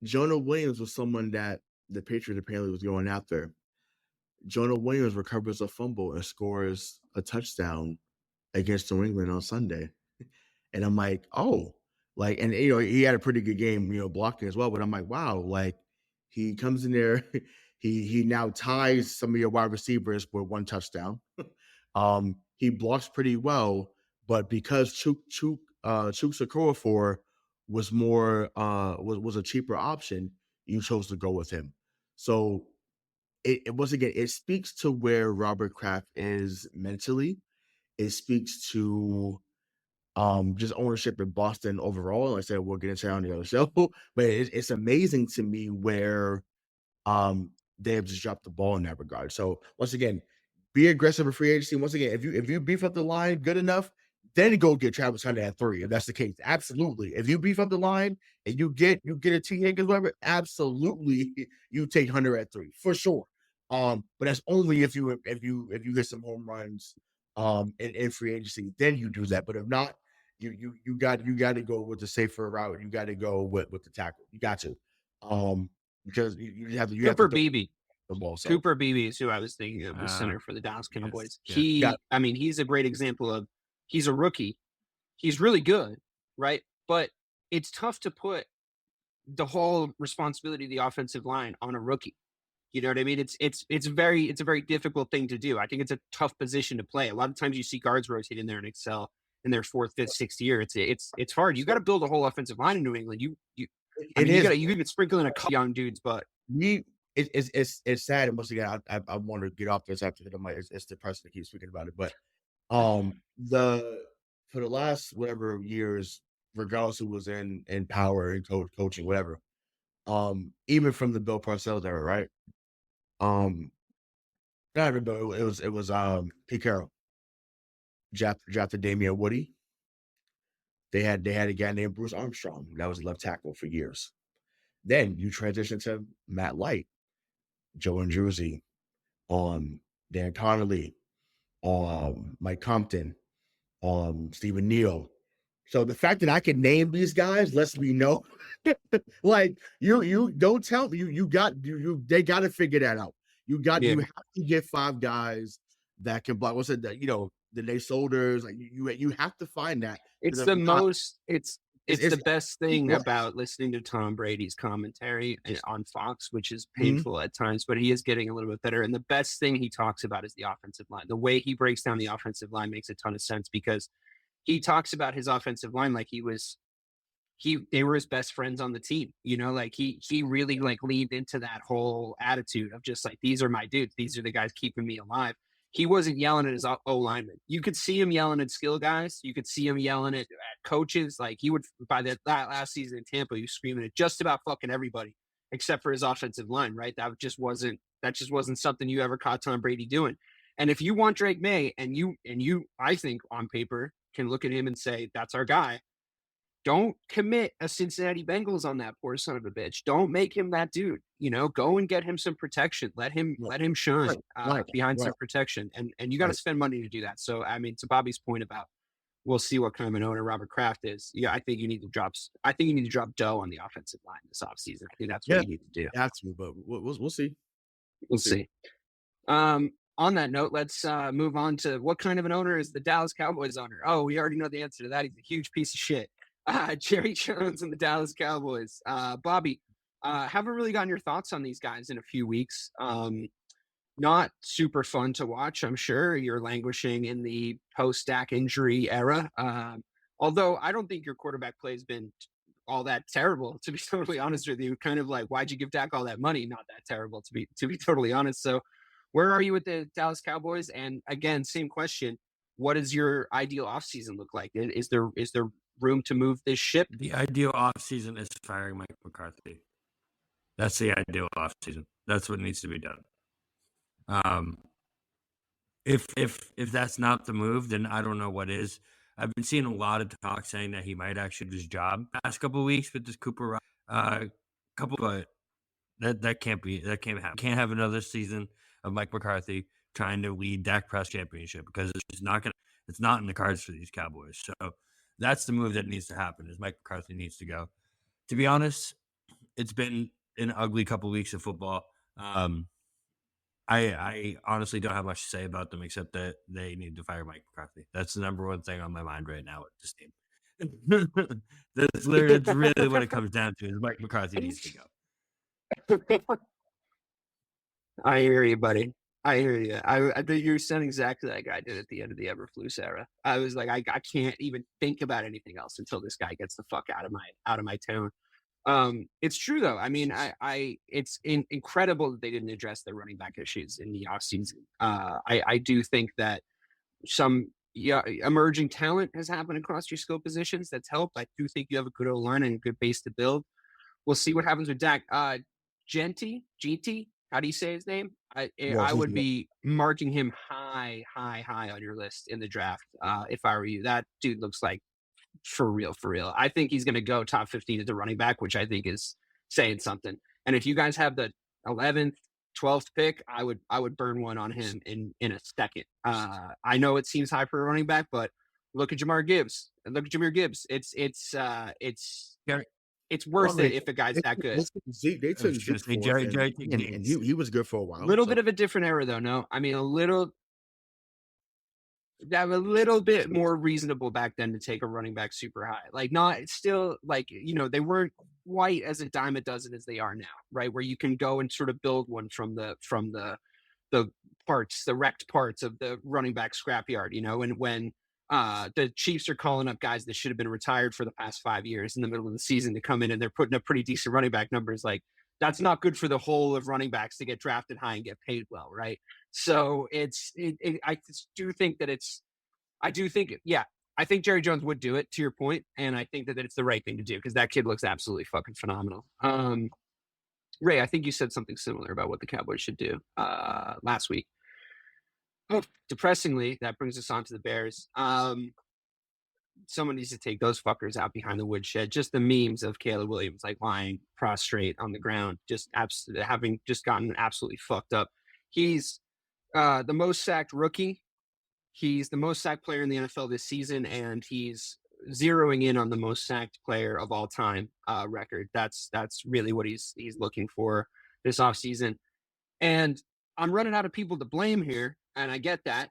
Jonah Williams was someone that the Patriots apparently was going after. Jonah Williams recovers a fumble and scores a touchdown against New England on Sunday. And I'm like, oh, like, and he had a pretty good game, blocking as well. But I'm like, wow, like he comes in there, he now ties some of your wide receivers with one touchdown. He blocks pretty well, but because Chuks Okorafor was more was a cheaper option, you chose to go with him. So it once again, it speaks to where Robert Kraft is mentally. It speaks to just ownership in Boston overall. Like I said, we'll get into it on the other show, but it's amazing to me where they have just dropped the ball in that regard. So once again, be aggressive in free agency. Once again, if you beef up the line good enough, then go get Travis Hunter at 3. If that's the case, absolutely. If you beef up the line and you get a T Higgins, whatever, absolutely, you take Hunter at 3 for sure. But that's only if you get some home runs in free agency, then you do that. But if not, you got to go with the safer route. You got to go with the tackle. You got to. Because you have to Cooper throw Beebe. the ball. So Cooper Beebe is who I was thinking of, the center for the Dallas Cowboys. yes. He's a great example of, he's a rookie. He's really good, right? But it's tough to put the whole responsibility of the offensive line on a rookie. You know what I mean? It's a very difficult thing to do. I think it's a tough position to play. A lot of times you see guards rotate in there and excel in their 4th, 5th, 6th year. It's hard. You got to build a whole offensive line in New England. You can sprinkle in a couple young dudes, but it's sad. And once again, I want to get off this after it's depressing to keep speaking about it. But for the last whatever years, regardless who was in power and coaching, whatever, even from the Bill Parcells era, right? I remember it was Pete Carroll drafted Damian Woody. They had a guy named Bruce Armstrong that was left tackle for years. Then you transition to Matt Light, Joe Andruzzi, Dan Connolly, Mike Compton, Stephen Neal. So the fact that I can name these guys lets me know, like you don't tell me they got to figure that out. You have to get 5 guys that can block. What's it? The Nate Soldiers. Like you have to find that. it's the best thing about listening to Tom Brady's commentary on Fox, which is painful at times, but he is getting a little bit better. And the best thing he talks about is the offensive line. The way he breaks down the offensive line makes a ton of sense, because he talks about his offensive line like they were his best friends on the team. Like he really like leaned into that whole attitude of just like, these are my dudes. These are the guys keeping me alive. He wasn't yelling at his O lineman. You could see him yelling at skill guys. You could see him yelling at coaches. Like he would, by that last season in Tampa, he was screaming at just about fucking everybody except for his offensive line, right? That just wasn't something you ever caught Tom Brady doing. And if you want Drake May and you, I think on paper can look at him and say, that's our guy, don't commit a Cincinnati Bengals on that poor son of a bitch. Don't make him that dude. Go and get him some protection. Let him shine behind some protection. And you got to spend money to do that. So, I mean, to Bobby's point about, we'll see what kind of an owner Robert Kraft is. Yeah, I think you need to drop dough on the offensive line this offseason. I think that's what you need to do. Absolutely, but we'll see. We'll see. On that note, let's move on to what kind of an owner is the Dallas Cowboys owner. Oh, we already know the answer to that. He's a huge piece of shit. Jerry Jones and the Dallas Cowboys. Bobby, haven't really gotten your thoughts on these guys in a few weeks. Not super fun to watch, I'm sure. You're languishing in the post-Dak injury era. Although I don't think your quarterback play has been all that terrible, to be totally honest with you. Kind of like, why'd you give Dak all that money? Not that terrible, to be totally honest. So, where are you with the Dallas Cowboys? And again, same question: what does your ideal offseason look like? Is there room to move this ship? The ideal offseason is firing Mike McCarthy. That's the ideal offseason. That's what needs to be done. If that's not the move, then I don't know what is. I've been seeing a lot of talk saying that he might actually lose his job past couple of weeks with this Cooper but that can't happen. Can't have another season of Mike McCarthy trying to lead Dak Prescott championship, because it's not in the cards for these Cowboys. So that's the move that needs to happen, is Mike McCarthy needs to go. To be honest, it's been an ugly couple of weeks of football. I honestly don't have much to say about them except that they need to fire Mike McCarthy. That's the number one thing on my mind right now with this team. That's really what it comes down to, is Mike McCarthy needs to go. I hear you, buddy. I hear you. I think you sound exactly like I did at the end of the Eberflus era. I was like, I can't even think about anything else until this guy gets the fuck out of my town. It's true though. I mean, it's incredible that they didn't address their running back issues in the offseason. I do think that some emerging talent has happened across your skill positions that's helped. I do think you have a good O-line and a good base to build. We'll see what happens with Dak. GT, how do you say his name? I would be marking him high on your list in the draft if I were you. That dude looks like for real. I think he's going to go top 15 as a running back, which I think is saying something. And if you guys have the 11th, 12th pick, I would burn one on him in a second. I know it seems high for a running back, but look at Jahmyr Gibbs. It's worth it if a guy's that good. They took Zeke and he was good for a while. A little bit of a different era, though. No, I mean a little bit more reasonable back then to take a running back super high. Like, not still like, they weren't quite as a dime a dozen as they are now, right? Where you can go and sort of build one from the wrecked parts of the running back scrapyard, and when the Chiefs are calling up guys that should have been retired for the past 5 years in the middle of the season to come in, and they're putting up pretty decent running back numbers. Like, that's not good for the whole of running backs to get drafted high and get paid well, right? So I think Jerry Jones would do it, to your point, and I think that it's the right thing to do because that kid looks absolutely fucking phenomenal. Ray, I think you said something similar about what the Cowboys should do last week. Oh, depressingly, that brings us on to the Bears. Someone needs to take those fuckers out behind the woodshed. Just the memes of Caleb Williams like lying prostrate on the ground, just having just gotten absolutely fucked up. He's the most sacked rookie. He's the most sacked player in the NFL this season, and he's zeroing in on the most sacked player of all time record. That's really what he's looking for this offseason. And I'm running out of people to blame here, and I get that.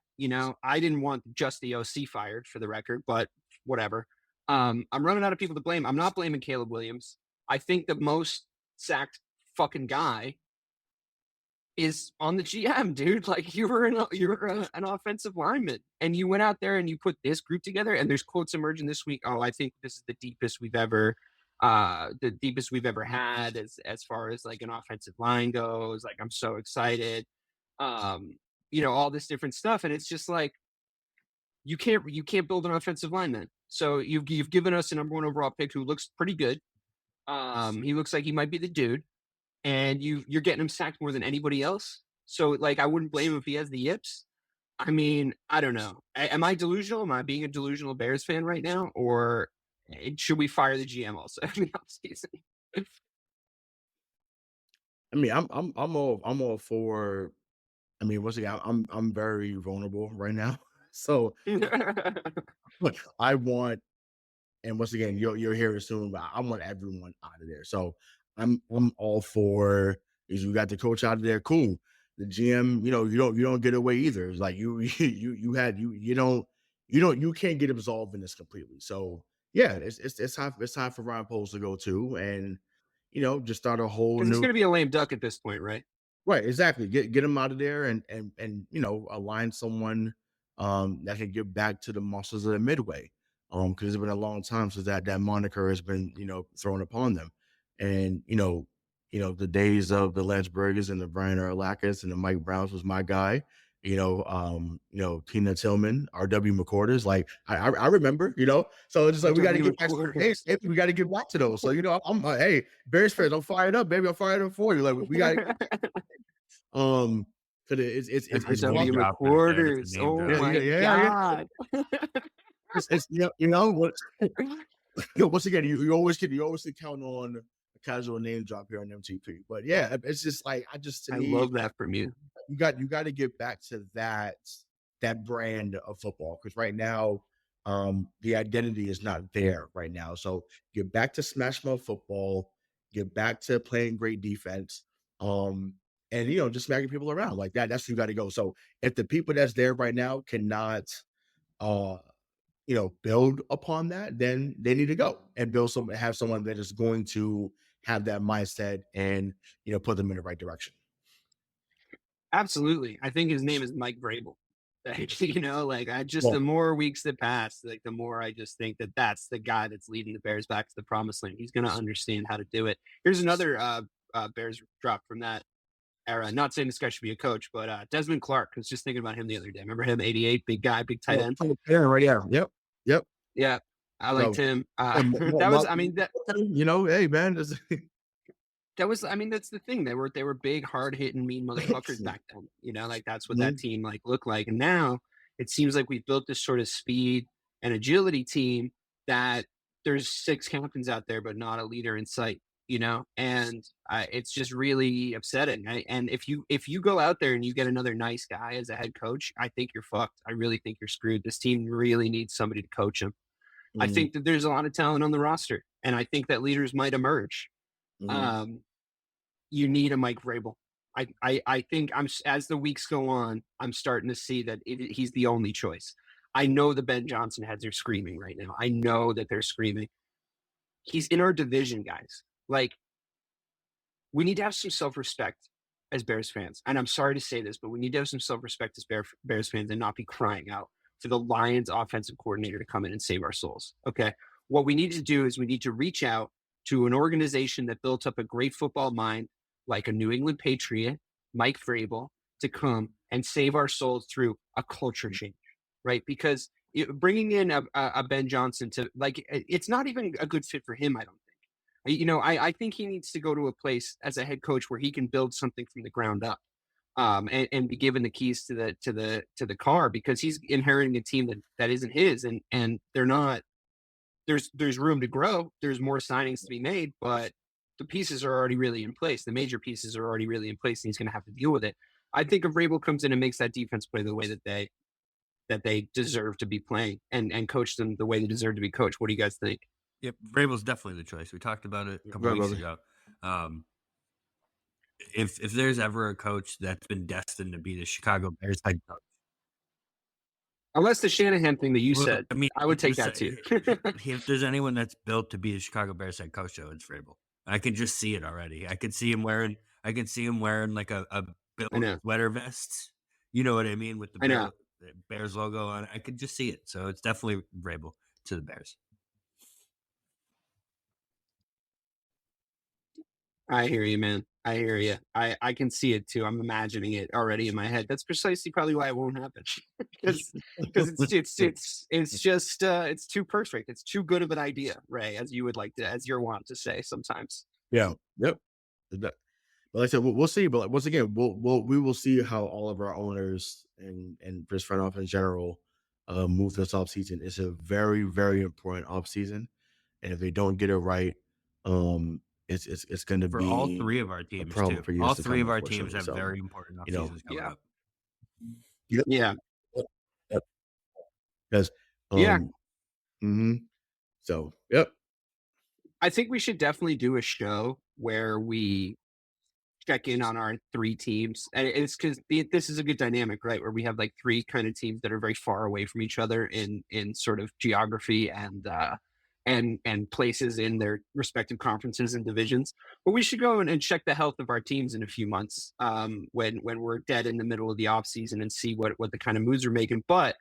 I didn't want just the OC fired, for the record, but whatever. I'm running out of people to blame. I'm not blaming Caleb Williams. I think the most sacked fucking guy is on the GM, dude. Like, you were an offensive lineman, and you went out there and you put this group together. And there's quotes emerging this week. Oh, I think this is the deepest we've ever had as far as like an offensive line goes. Like, I'm so excited. All this different stuff, and it's just like you can't build an offensive line then. So you've given us a number 1 overall pick who looks pretty good. He looks like he might be the dude. And you're getting him sacked more than anybody else. So, like, I wouldn't blame him if he has the yips. I mean, I don't know. Am I delusional? Am I being a delusional Bears fan right now? Or should we fire the GM also in the offseason? I mean, I'm all for. I mean, once again, I'm very vulnerable right now. So look, I want, and once again, you'll hear it soon, but I want everyone out of there. So I'm all for, is we got the coach out of there, cool. The GM, you don't get away either. It's like you can't get absolved in this completely. So yeah, it's time for Ryan Poles to go too, and just start a whole new. It's going to be a lame duck at this point, right? Right, exactly. Get him out of there and align someone that can get back to the muscles of the midway. because it's been a long time since that moniker has been, thrown upon them. And, the days of the Landsbergers and the Brian Urlachers and the Mike Browns was my guy. Tina Tillman, R.W. McCorders, like I remember, so it's just like we got to get back. Hey, we got to get back to those. So I'm like, hey, Bears fans, I'm fired up, baby. I'm fired up for you. Like we got, because it's R.W. McCorders. Oh my god. It's what. Once again, you always can count on a casual name drop here on MTP. But yeah, it's just like I love that from you. You got to get back to that brand of football, because right now, the identity is not there right now. So get back to smash mouth football, get back to playing great defense, and just smacking people around like that. That's where you got to go. So if the people that's there right now cannot, build upon that, then they need to go and have someone that is going to have that mindset and, put them in the right direction. Absolutely. I think his name is Mike Vrabel. The more weeks that pass, like the more I just think that that's the guy that's leading the Bears back to the promised land. He's going to understand how to do it. Here's another Bears drop from that era. Not saying this guy should be a coach, but Desmond Clark. I was just thinking about him the other day. Remember him? 88, big guy, big tight end. Yeah, right. Yeah. Yep. Yeah. I liked him. Hey man. That's the thing. They were big, hard hitting, mean motherfuckers back then. That's what that team looked like. And now it seems like we've built this sort of speed and agility team that there's 6 captains out there, but not a leader in sight. And it's just really upsetting. And if you go out there and you get another nice guy as a head coach, I think you're fucked. I really think you're screwed. This team really needs somebody to coach them. I think that there's a lot of talent on the roster, and I think that leaders might emerge. You need a Mike Vrabel. I think as the weeks go on, I'm starting to see that he's the only choice. I know the Ben Johnson heads are screaming right now. I know that they're screaming. He's in our division, guys. Like, we need to have some self-respect as Bears fans. And I'm sorry to say this, but we need to have some self-respect as Bears fans and not be crying out for the Lions offensive coordinator to come in and save our souls. Okay. What we need to do is we need to reach out to an organization that built up a great football mind, like a New England Patriot, Mike Vrabel, to come and save our souls through a culture change, right? Because bringing in a Ben Johnson it's not even a good fit for him, I don't think. I think he needs to go to a place as a head coach where he can build something from the ground up, and be given the keys to the car, because he's inheriting a team that isn't his, and they're not. There's room to grow. There's more signings to be made, but the pieces are already really in place. The major pieces are already really in place, and he's going to have to deal with it. I think if Vrabel comes in and makes that defense play the way that they deserve to be playing, and coach them the way they deserve to be coached. What do you guys think? Yep, Vrabel's definitely the choice. We talked about it a couple weeks ago. If there's ever a coach that's been destined to be the Chicago Bears head coach, unless the Shanahan thing that you said, I would take that too. If there's anyone that's built to be the Chicago Bears head coach, though, it's Vrabel. I can just see it already. I can see him wearing like a Bill sweater vest. You know what I mean, with the Bears logo on it. I could just see it. So it's definitely Vrabel to the Bears. I hear you, man. I hear you. I can see it too. I'm imagining it already in my head. That's precisely probably why it won't happen, because it's just it's too perfect. It's too good of an idea, Ray, as you're wont to say sometimes. Yeah. Yep. But like I said, we'll see. But once again, we will see how all of our owners and Bears front office in general move this offseason. It's a very, very important offseason, and if they don't get it right, it's going to be for all 3 of our teams too. All 3 of our teams have very important off seasons coming up. Yep. Yeah. Yep. Because So yep. I think we should definitely do a show where we check in on our 3 teams, and it's because this is a good dynamic, right? Where we have like 3 kind of teams that are very far away from each other in sort of geography and places in their respective conferences and divisions. But we should go and check the health of our teams in a few months, when we're dead in the middle of the off season, and see what the kind of moves we're making. But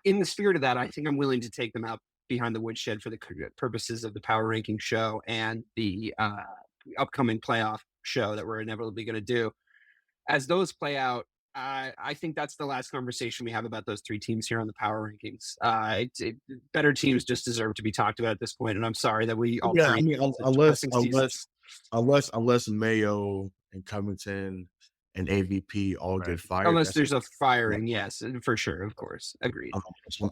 in the spirit of that, I think I'm willing to take them out behind the woodshed for the purposes of the power ranking show and the upcoming playoff show that we're inevitably going to do. As those play out, I think that's the last conversation we have about those three teams here on the power rankings. Better teams just deserve to be talked about at this point, and I'm sorry that we all Yeah, I three mean, unless Mayo and Covington and AVP all get fired, unless that's there's a firing, yes, for sure, of course, agreed.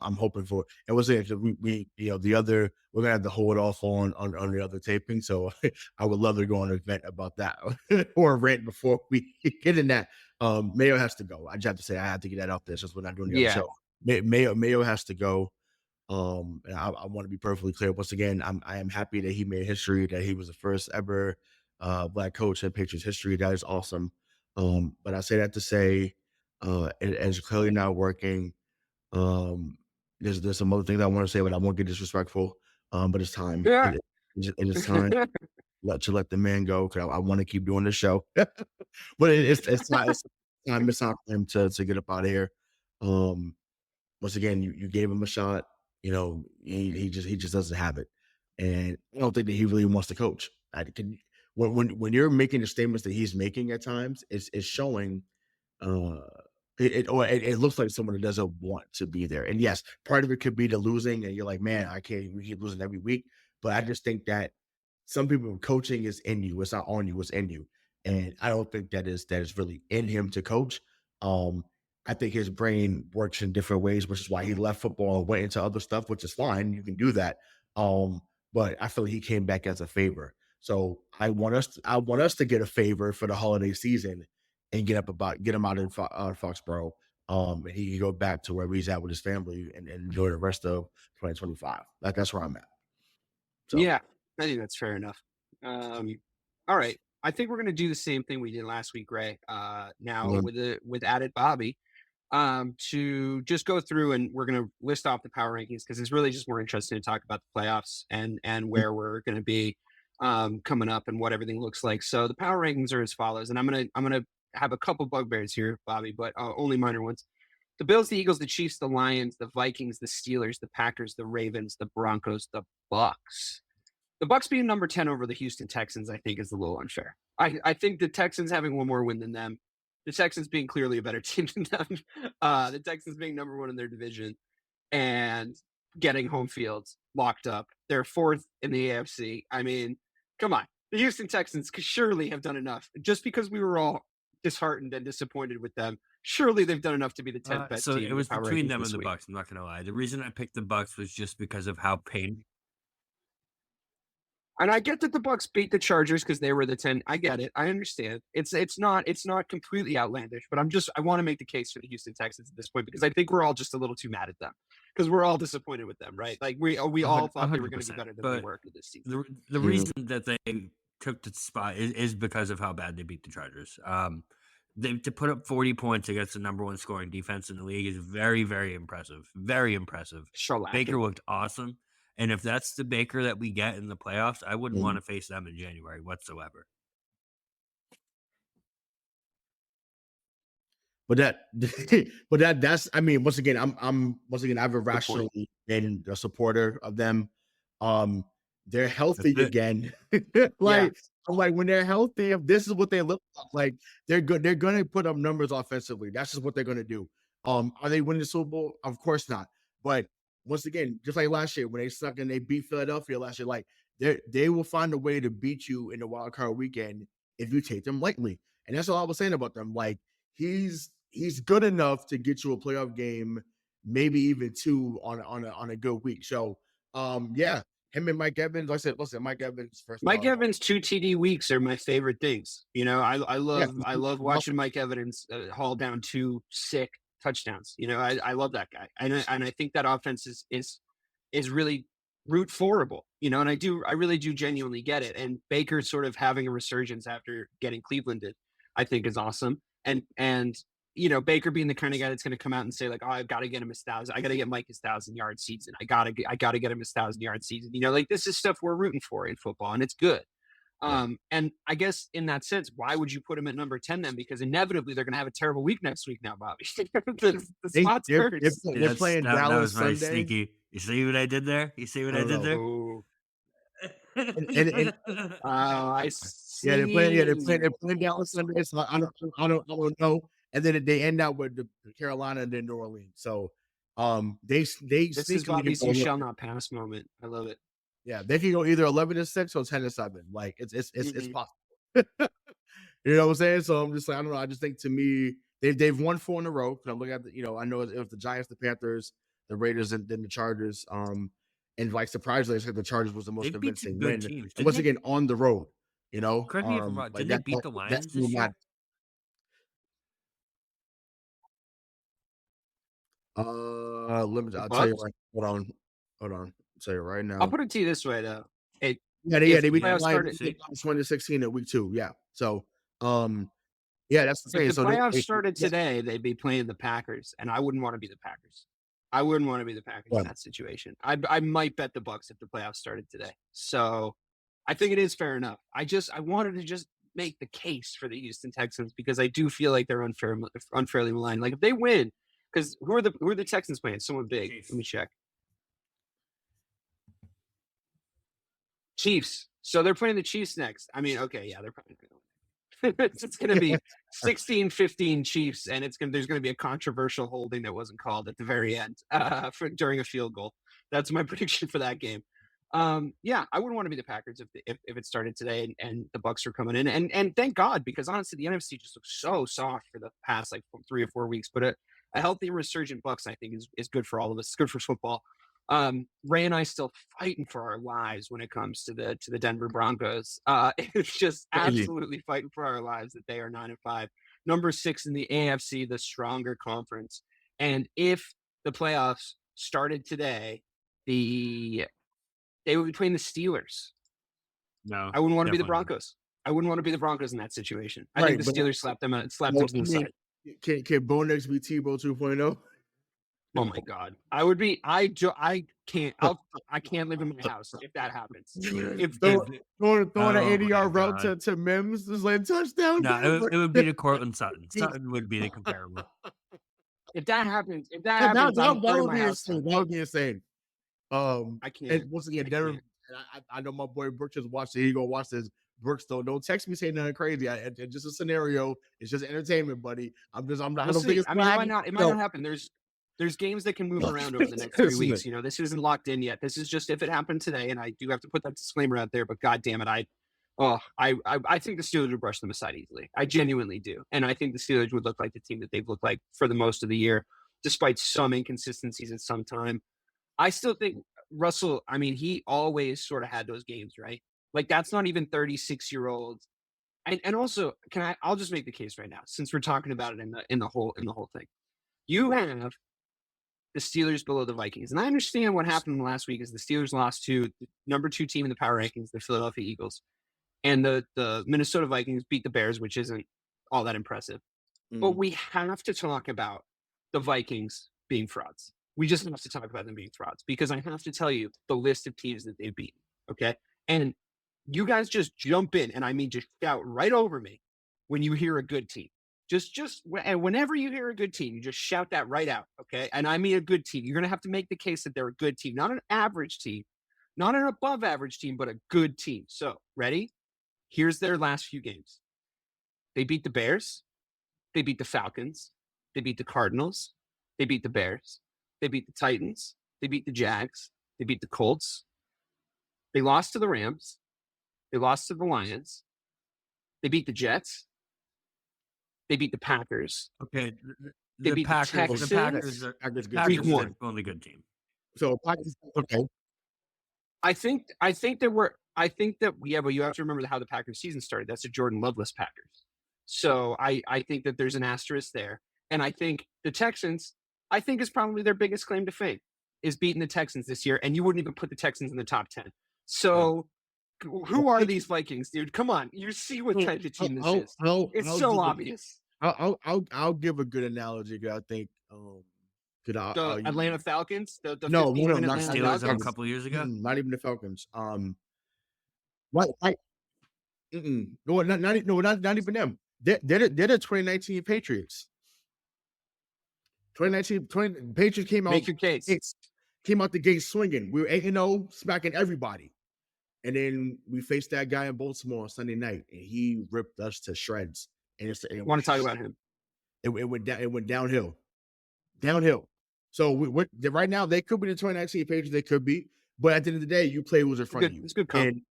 I'm hoping for. And we'll say we the other, we're gonna have to hold off on the other taping. So I would love to go on an event about that or a rant before we get in that. Mayo has to go. I just have to say I have to get that out there since we're not doing the other show. Mayo has to go. And I want to be perfectly clear. Once again, I am happy that he made history, that he was the first ever Black coach in Patriots history. That is awesome. But I say that to say it's clearly not working. There's some other things I want to say, but I won't get disrespectful. But it's time. Yeah. It is time to let the man go, because I want to keep doing this show. But it's time for him to get up out of here. Once again, you gave him a shot. He just doesn't have it, and I don't think that he really wants to coach. When you're making the statements that he's making at times, it's showing. It looks like someone that doesn't want to be there. And yes, part of it could be the losing, and you're like, man, we keep losing every week. But I just think that some people, coaching is in you. It's not on you. It's in you. And I don't think that is really in him to coach. I think his brain works in different ways, which is why he left football and went into other stuff, which is fine. You can do that. But I feel like he came back as a favor. So I want us to get a favor for the holiday season and get him out in Foxborough. And he can go back to where he's at with his family and enjoy the rest of 2025. That's where I'm at. So. Yeah, I think that's fair enough. All right. I think we're going to do the same thing we did last week, Ray. Now with added Bobby, to just go through, and we're going to list off the power rankings because it's really just more interesting to talk about the playoffs and where we're going to be coming up and what everything looks like. So the power rankings are as follows, and I'm gonna have a couple bugbears here, Bobby, but only minor ones. The Bills, the Eagles, the Chiefs, the Lions, the Vikings, the Steelers, the Packers, the Ravens, the Broncos, the Bucks. The Bucks being number 10 over the Houston Texans, I think, is a little unfair. I think the Texans having one more win than them, the Texans being clearly a better team than them, the Texans being number one in their division and getting home fields locked up. They're fourth in the AFC. I mean, come on. The Houston Texans could surely have done enough. Just because we were all disheartened and disappointed with them, surely they've done enough to be the 10th best team. So it was between them and the Bucks. I'm not going to lie. The reason I picked the Bucks was just because of how painful. And I get that the Bucks beat the Chargers because they were the 10. I get it. I understand. It's not completely outlandish, but I want to make the case for the Houston Texans at this point because I think we're all just a little too mad at them because we're all disappointed with them, right? Like we all thought they were going to be better than they were this season. The reason that they took the spot is because of how bad they beat the Chargers. To put up 40 points against the number one scoring defense in the league is very, very impressive. Very impressive. Baker looked awesome. And if that's the Baker that we get in the playoffs, I wouldn't want to face them in January whatsoever. But that's, I mean, once again, I've irrationally been a supporter of them. They're healthy again. I'm like, when they're healthy, if this is what they look like, they're good. They're going to put up numbers offensively. That's just what they're going to do. Are they winning the Super Bowl? Of course not. But once again, just like last year when they suck and they beat Philadelphia last year, like they will find a way to beat you in the wild card weekend if you take them lightly. And that's all I was saying about them. Like he's good enough to get you a playoff game, maybe even two on a good week. So him and Mike Evans. I said, listen, Mike Evans first. Mike Evans 2 TD weeks are my favorite things. I love watching Mike Evans haul down 2 sick touchdowns. I love that guy, and I think that offense is really root forable. And I really do genuinely get it. And Baker sort of having a resurgence after getting Clevelanded, I think is awesome. And Baker being the kind of guy that's going to come out and say like, oh, I've got to get him 1,000. I got to get Mike his 1,000-yard season. I got to get him his 1,000-yard season. Like this is stuff we're rooting for in football, and it's good. And I guess in that sense, why would you put him at number 10 then? Because inevitably they're going to have a terrible week next week now, Bobby. the spots hurt. They're playing Dallas Sunday. You see what I did there? You see what I I don't did there? Oh, And I see. yeah, they're playing Dallas Sunday. So I don't know. And then they end out with the Carolina and then New Orleans. So they This is sneakily Bobby's can "you go, shall not pass" moment. I love it. yeah, they can go either 11-6 or 10-7. Like it's Mhm. possible. You know what I'm saying? So I'm just like, I don't know. I just think to me, they've won 4 in a row. Because I'm looking at I know it was the Giants, the Panthers, the Raiders, and then the Chargers. And like surprisingly, I said the Chargers was the most They beat some convincing good win. teams. And once again, on the road, Correct me if I'm wrong. like Did they beat the Lions this year? I'll tell you right. Hold on. I'll tell you right I'll now. put it to you this way, though. It, Yeah, if they the beat the playoffs Lions. started, 2016 in week 2. Yeah. So, yeah, that's the thing. if the So playoffs started yeah. today, they'd be playing the Packers, and I wouldn't want to be the Packers. I wouldn't want to be the Packers in Right. that situation. I might bet the Bucks if the playoffs started today. So I think it is fair enough. I wanted to just make the case for the Houston Texans because I do feel like they're unfairly maligned. Like if they win, because who are the Texans playing? Someone big. Chiefs. Let me check. Chiefs. So they're playing the Chiefs next. I mean, okay, yeah, they're probably going to win. It's going to be 16-15 Chiefs, and there's going to be a controversial holding that wasn't called at the very end during a field goal. That's my prediction for that game. Yeah, I wouldn't want to be the Packers if it started today and the Bucks are coming in, and thank God, because honestly, the NFC just looks so soft for the past like 3 or 4 weeks. But a healthy, resurgent Bucks, I think, is good for all of us. It's good for football. Ray and I still fighting for our lives when it comes to the Denver Broncos. It's just absolutely fighting for our lives that they are 9-5, number 6 in the AFC, the stronger conference. And if the playoffs started today, they would be playing the Steelers. No, I wouldn't want to be the definitely not. Broncos. I wouldn't want to be the Broncos in that situation. I Right, think the but- Steelers slapped them to the side. Can Bo Nix be Tebow 2.0? Oh my God! I would be. I can't. I can't live in my house if that happens. If Throwing an Oh 80-yard my route God. to Mims, just like touchdown. No, it would be to Cortland Sutton. Sutton would be the comparable. if that happens, that I'm burning would my be house insane. down. That would be insane. I can't. And once again, I Denver. can't. I know my boy Brooks just watched it. He gonna watch this. Brooks, don't text me saying nothing crazy. It's just a scenario. It's just entertainment, buddy. I'm not. I We'll don't think see. it's. I mean, it might not. It might not happen. There's games that can move around over the next 3 weeks. You know, this isn't locked in yet. This is just if it happened today, and I do have to put that disclaimer out there. But God damn it, I think the Steelers would brush them aside easily. I genuinely do, and I think the Steelers would look like the team that they've looked like for the most of the year, despite some inconsistencies at some time. I still think Russell. I mean, he always sort of had those games, right? Like that's not even 36-year-olds. And also, I'll just make the case right now, since we're talking about it in the whole thing. You have the Steelers below the Vikings. And I understand what happened last week is the Steelers lost to the number 2 team in the power rankings, the Philadelphia Eagles. And the Minnesota Vikings beat the Bears, which isn't all that impressive. But we have to talk about the Vikings being frauds. We just have to talk about them being frauds because I have to tell you the list of teams that they've beaten. Okay. And you guys just jump in, and I mean just shout right over me when you hear a good team. And whenever you hear a good team, you just shout that right out, okay? And I mean a good team. You're going to have to make the case that they're a good team, not an average team, not an above average team, but a good team. So, ready? Here's their last few games. They beat the Bears. They beat the Falcons. They beat the Cardinals. They beat the Bears. They beat the Titans. They beat the Jags. They beat the Colts. They lost to the Rams. They lost to the Lions. They beat the Jets. They beat the Packers. Okay, They beat the Packers. The Packers are Packers good. Week Packers are one. the only good team. So Packers, okay. I think that yeah, but you have to remember how the Packers season started. That's a Jordan Loveless Packers. So I think that there's an asterisk there. And I think the Texans, I think is probably their biggest claim to fame is beating the Texans this year. And you wouldn't even put the Texans in the top 10. So who are these Vikings, dude? Come on. You see what type of team this is. It's so obvious. I'll give a good analogy. I think The Atlanta Falcons? The No, 15 no, minute not Atlanta Steelers a Falcons? couple years ago. not even the Falcons. What? No, not even them. They're the 2019 Patriots. 2019 Patriots came out. Make your case. came out the gate swinging. We were 8-0, smacking everybody. And then we faced that guy in Baltimore on Sunday night, and he ripped us to shreds. And Want to talk about him? It went downhill. So right now they could be the 2019 Patriots. They could be, but at the end of the day, you play who's in front of you. It's good. And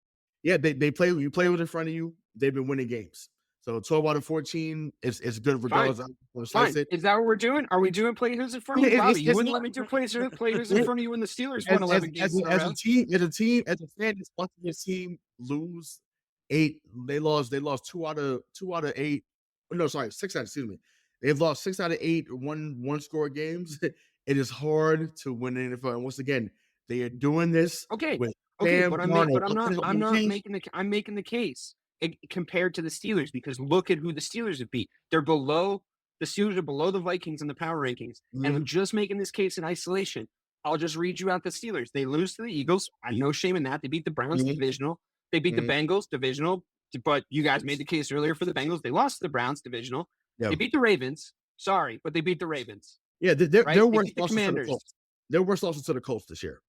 yeah, they play. You play who's in front of you. They've been winning games. So 12 out of 14 is good regardless. Fine. Is that what we're doing? Are we doing play who's in front of you, Bobby? You wouldn't let me do play who's in front of you when the Steelers won 11 games. As a team, as a fan, it's watching this team lose 8. They lost 2 out of 8. No, sorry, 6 out. Excuse me. They've lost 6 out of 8 one score games. It is hard to win in the NFL. And once again, they are doing this. Okay, but I'm making the case compared to the Steelers, because look at who the Steelers have beat. The Steelers are below the Vikings in the power rankings. And I'm just making this case in isolation. I'll just read you out the Steelers. They lose to the Eagles. I no shame in that. They beat the Browns divisional. They beat the Bengals divisional. But you guys made the case earlier for the Bengals. They lost to the Browns divisional. Yep. They beat the Ravens. Sorry, but they beat the Ravens. Yeah, they're worse losses to the Colts. They're worse losses to the Colts this year.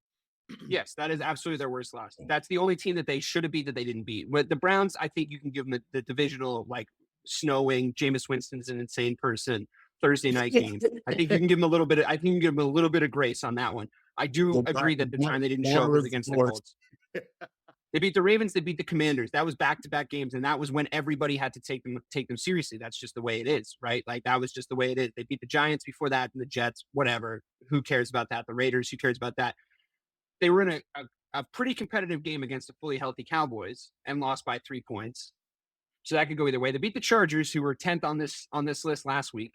Yes, that is absolutely their worst loss. That's the only team that they should have beat that they didn't beat. But the Browns, I think you can give them the divisional, like, snowing. Jameis Winston's an insane person. Thursday night game. I think you can give them a little bit. I think you can give them a little bit of grace on that one. I do agree that the time they didn't show up was against the Colts. They beat the Ravens. They beat the Commanders. That was back-to-back games, and that was when everybody had to take them seriously. That's just the way it is, right? Like, that was just the way it is. They beat the Giants before that, and the Jets. Whatever. Who cares about that? The Raiders. Who cares about that? They were in a pretty competitive game against a fully healthy Cowboys and lost by 3 points. So that could go either way. They beat the Chargers, who were 10th on this list last week.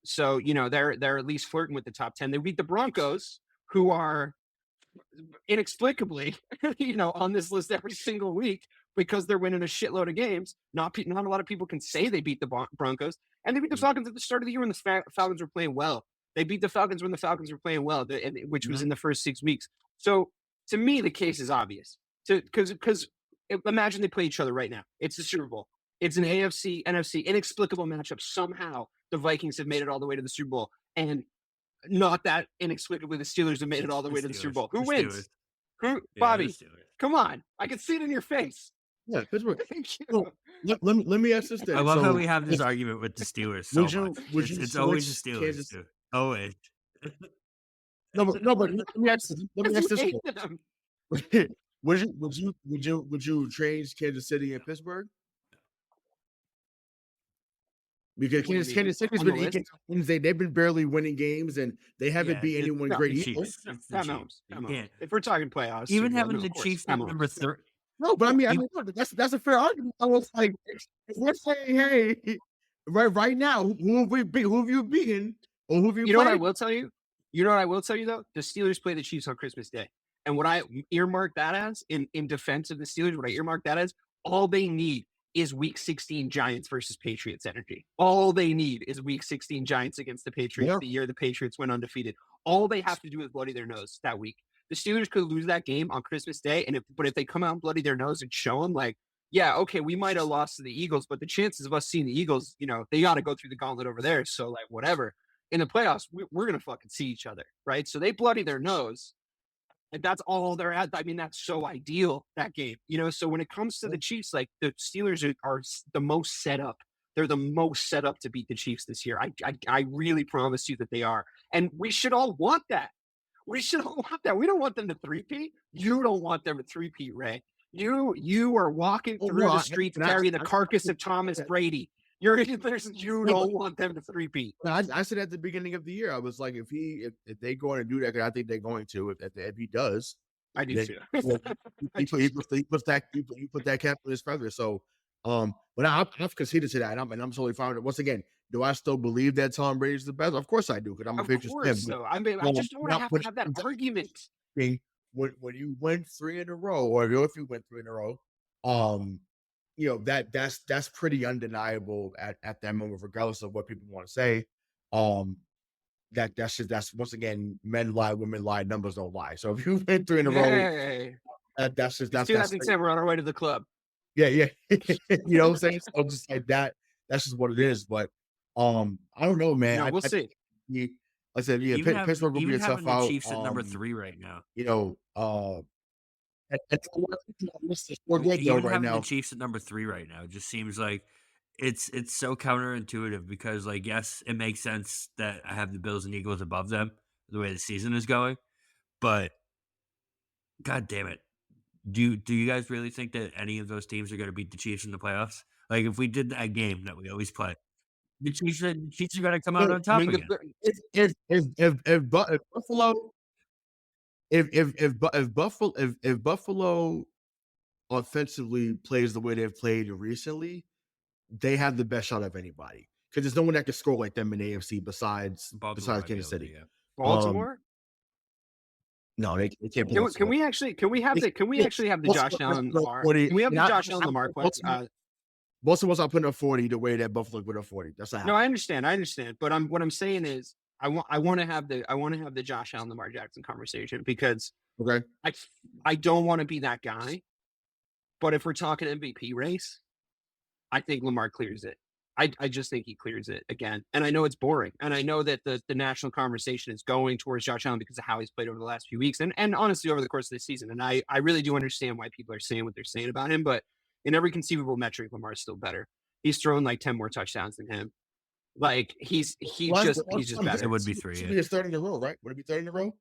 So, they're at least flirting with the top 10. They beat the Broncos, who are inexplicably, on this list every single week because they're winning a shitload of games. Not a lot of people can say they beat the Broncos. And they beat the Falcons at the start of the year when the Falcons were playing well. They beat the Falcons when the Falcons were playing well, which was in the first 6 weeks. So, to me, the case is obvious. Because imagine they play each other right now. It's the Super Bowl. It's an AFC, NFC, inexplicable matchup. Somehow, the Vikings have made it all the way to the Super Bowl. And not that inexplicably, the Steelers have made it all the way to the Super Bowl. Who wins? Bobby, come on. I can see it in your face. Yeah, because let me ask this thing. I love how we have this argument with the Steelers so much. It's always the Steelers, too. Always. No, but let me ask this. Would you trade Kansas City and Pittsburgh? Because Kansas City's been they've been barely winning games and they haven't beat anyone great either. If we're talking playoffs, even having the Chiefs at number 3. No, but I mean that's a fair argument. I was like, if we're saying, hey, right now, who have you beaten? Or who have you? You know what I will tell you? You know what I will tell you though? The Steelers play the Chiefs on Christmas Day, and what I earmark that as in defense of the Steelers, what I earmark that as, all they need is Week 16 Giants versus Patriots energy. All they need is Week 16 Giants against the Patriots, the year the Patriots went undefeated. All they have to do is bloody their nose that week. The Steelers could lose that game on Christmas Day, but if they come out and bloody their nose and show them, like, yeah, okay, we might have lost to the Eagles, but the chances of us seeing the Eagles, they got to go through the gauntlet over there. So, like, whatever. In the playoffs, we're going to fucking see each other, right? So they bloody their nose. Like, that's all they're at. I mean, that's so ideal, that game. So when it comes to the Chiefs, like, the Steelers are the most set up. They're the most set up to beat the Chiefs this year. I really promise you that they are. And we should all want that. We should all want that. We don't want them to three-peat. You don't want them to three-peat, Ray. You are walking through the streets carrying the carcass of Thomas Brady. You don't want them to three-peat. I said at the beginning of the year, I was like, if they go on and do that, I think they're going to. If he does, I do too. He puts that cap on his feather. So, but I've conceded to that, and I'm totally fine with it. Once again, do I still believe that Tom Brady's the best? Of course I do, because I'm a Patriots fan. So I just don't want to have that argument. When you win 3 in a row, or if you win 3 in a row, that's pretty undeniable at that moment, regardless of what people want to say. That's once again, men lie, women lie, numbers don't lie. So if you win 3 in a row, that's 2010, we're on our way to the club. Yeah. You know what I'm saying? So just like that, that's just what it is. But I don't know, man. We'll see. I said, yeah, Pittsburgh will be even a tough having the out. Chiefs at number 3 right now. You know, we're good though Even right having the now. Chiefs at number 3 right now just seems like it's so counterintuitive because, like, yes, it makes sense that I have the Bills and Eagles above them the way the season is going, but god damn it. Do you guys really think that any of those teams are going to beat the Chiefs in the playoffs? Like, if we did that game that we always play, the Chiefs are going to come out on I top mean, again. If Buffalo if Buffalo offensively plays the way they've played recently, they have the best shot of anybody because there's no one that can score like them in the AFC besides Baltimore might be Kansas able to, City. yeah. Baltimore. No, they can't. Can we actually have the Josh Allen Lamar? Can we have the Josh Allen Lamar question? Baltimore's not putting up 40 the way that Buffalo put up 40. That's not No, happening. I understand. But what I'm saying is I want to have the Josh Allen Lamar Jackson conversation because Okay. I don't want to be that guy. But if we're talking MVP race, I think Lamar clears it. I just think he clears it again. And I know it's boring. And I know that the national conversation is going towards Josh Allen because of how he's played over the last few weeks and honestly over the course of the season. And I really do understand why people are saying what they're saying about him. But in every conceivable metric, Lamar's still better. He's thrown like 10 more touchdowns than him. Like he's just better. It would be 3. It should be his third in a row, right? Would it be third in a row?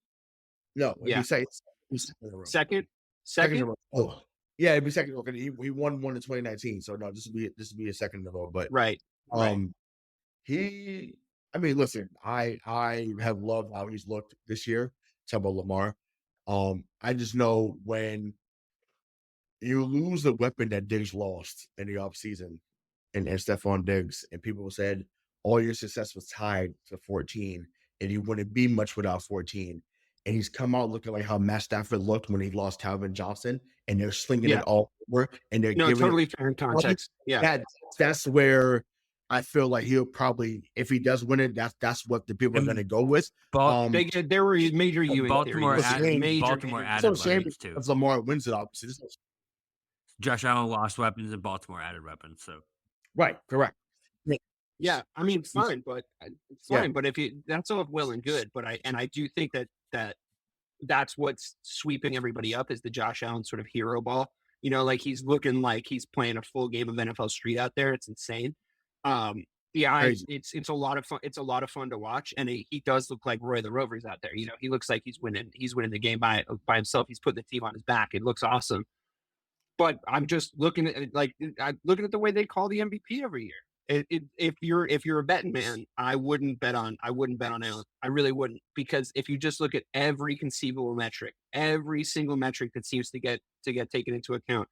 No, it'd be second in a row. Second in a row. Oh. Yeah, it'd be second in a row. He won one in 2019, so no, this would be a second in a row. But right. Listen, I have loved how he's looked this year. Talk about Lamar. I just know when you lose the weapon that Diggs lost in the offseason and Stephon Diggs, and people said all your success was tied to 14, and you wouldn't be much without 14. And he's come out looking like how Matt Stafford looked when he lost Calvin Johnson, and they're slinging it all over, and they're giving totally it fair context. Yeah, that's where I feel like he'll probably, if he does win it, that's what the people are going to go with. There were major Baltimore added weapons too. If Lamar wins it, obviously. Josh Allen lost weapons and Baltimore added weapons. So, right, correct. Yeah, I mean, fine, but it's fine. Yeah. But if that's all well and good, but I do think that's what's sweeping everybody up is the Josh Allen sort of hero ball. You know, like he's looking like he's playing a full game of NFL Street out there. It's insane. It's a lot of fun. It's a lot of fun to watch, and he does look like Roy the Rover's out there. You know, he looks like he's winning the game by himself. He's putting the team on his back. It looks awesome. But I'm just looking at the way they call the MVP every year. If you're a betting man, I wouldn't bet on Allen. I really wouldn't, because if you just look at every conceivable metric, every single metric that seems to get taken into account,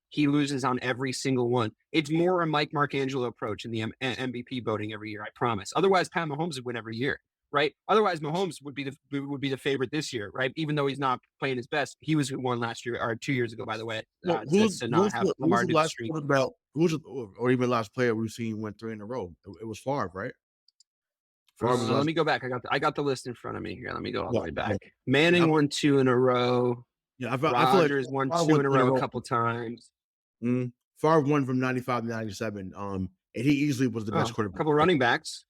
he loses on every single one. It's more a Mike Marcangelo approach in the MVP voting every year, I promise. Otherwise, Pat Mahomes would win every year, right? Otherwise, Mahomes would be the favorite this year, right? Even though he's not playing his best, he was who won last year or 2 years ago, by the way. Who's or even last player we've seen went 3 in a row? It was Favre, right? Let me go back. I got the list in front of me here. Let me go all the way back. Manning won 2 in a row. Yeah, Rodgers won 2 in a row a couple times. Favre won from 95 to 97. And he easily was the best quarterback. A couple running backs.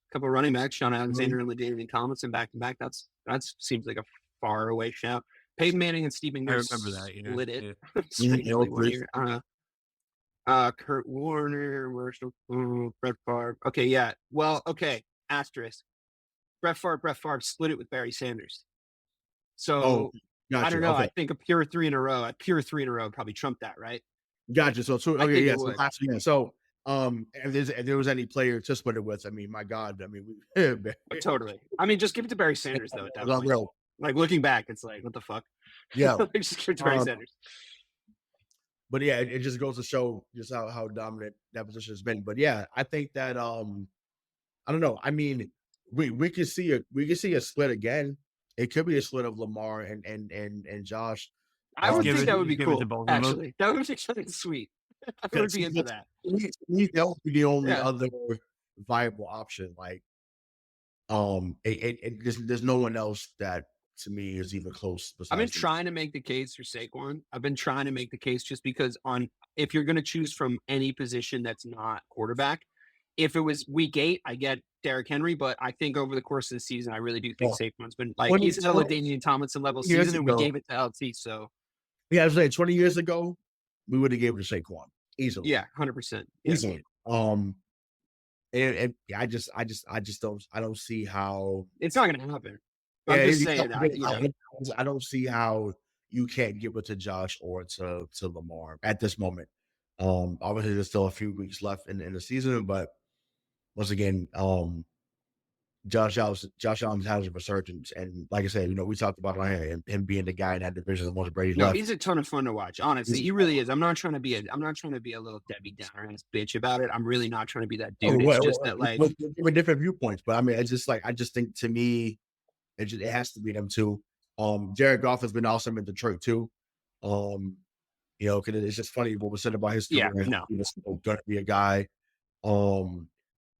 Sean Alexander and LaDainian Tomlinson back to back. That seems like a far away shout. Peyton Manning and Steve McNair split it. Kurt Warner, Brett Favre. Okay, yeah. Well, okay. Asterisk. Brett Favre split it with Barry Sanders. So gotcha. I don't know. Okay. I think a pure 3 in a row probably trumped that, right? Gotcha. So okay, yeah. So if there was any player to split it with, I mean, my God, I mean, totally. I mean, just give it to Barry Sanders though. At that point. Like looking back, it's like, what the fuck? Yeah, just give it to Barry Sanders. But yeah, it just goes to show just how dominant that position has been. But yeah, I think that I don't know. I mean, we could see a split again. It could be a split of Lamar and Josh. I would think that would be cool. Actually, that would be something sweet. I would be into that. That would be the only other viable option. Like, there's no one else that to me is even close. I've been trying to make the case for Saquon. I've been trying to make the case just because if you're going to choose from any position that's not quarterback, if it was week 8, I get Derrick Henry, but I think over the course of the season, I really do think Well, Saquon's been like 20 he's had a LaDainian Tomlinson level 20 years season, and we ago, gave it to LT. So yeah, I was saying 20 years ago, we would have gave it to Saquon easily. yeah, 100%. Yeah. Easily. And yeah, I don't see how. It's not going to happen. Yeah, I'm just saying that. I don't see how you can't give it to Josh or to Lamar at this moment. Obviously, there's still a few weeks left in the season, but once again, Josh Allen has a resurgence, and like I said, we talked about him being the guy in that division once Brady No, left. he's a ton of fun to watch. Honestly, he really is. I'm not trying to be a little Debbie Downer ass bitch about it. I'm really not trying to be that dude. It's just that like with different viewpoints, but I mean, it's just like I just think to me, it has to be them two. Jared Goff has been awesome in Detroit too. Because it's just funny what was said about his career. Yeah, no. He was going to be a guy.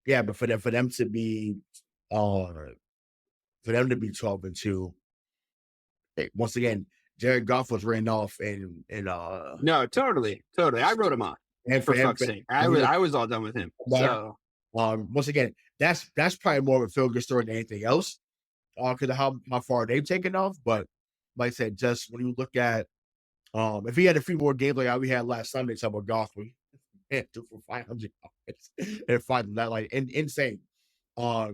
Yeah, but for them to be 12-2. Once again, Jared Goff was written off and no, totally. I wrote him off. And for fuck's sake, I was all done with him. So once again, that's probably more of a feel-good story than anything else. Because of how far they've taken off. But like I said, just when you look at if he had a few more games like how we had last Sunday, talking about Goff, we had 2 for 500 and fighting that like insane. That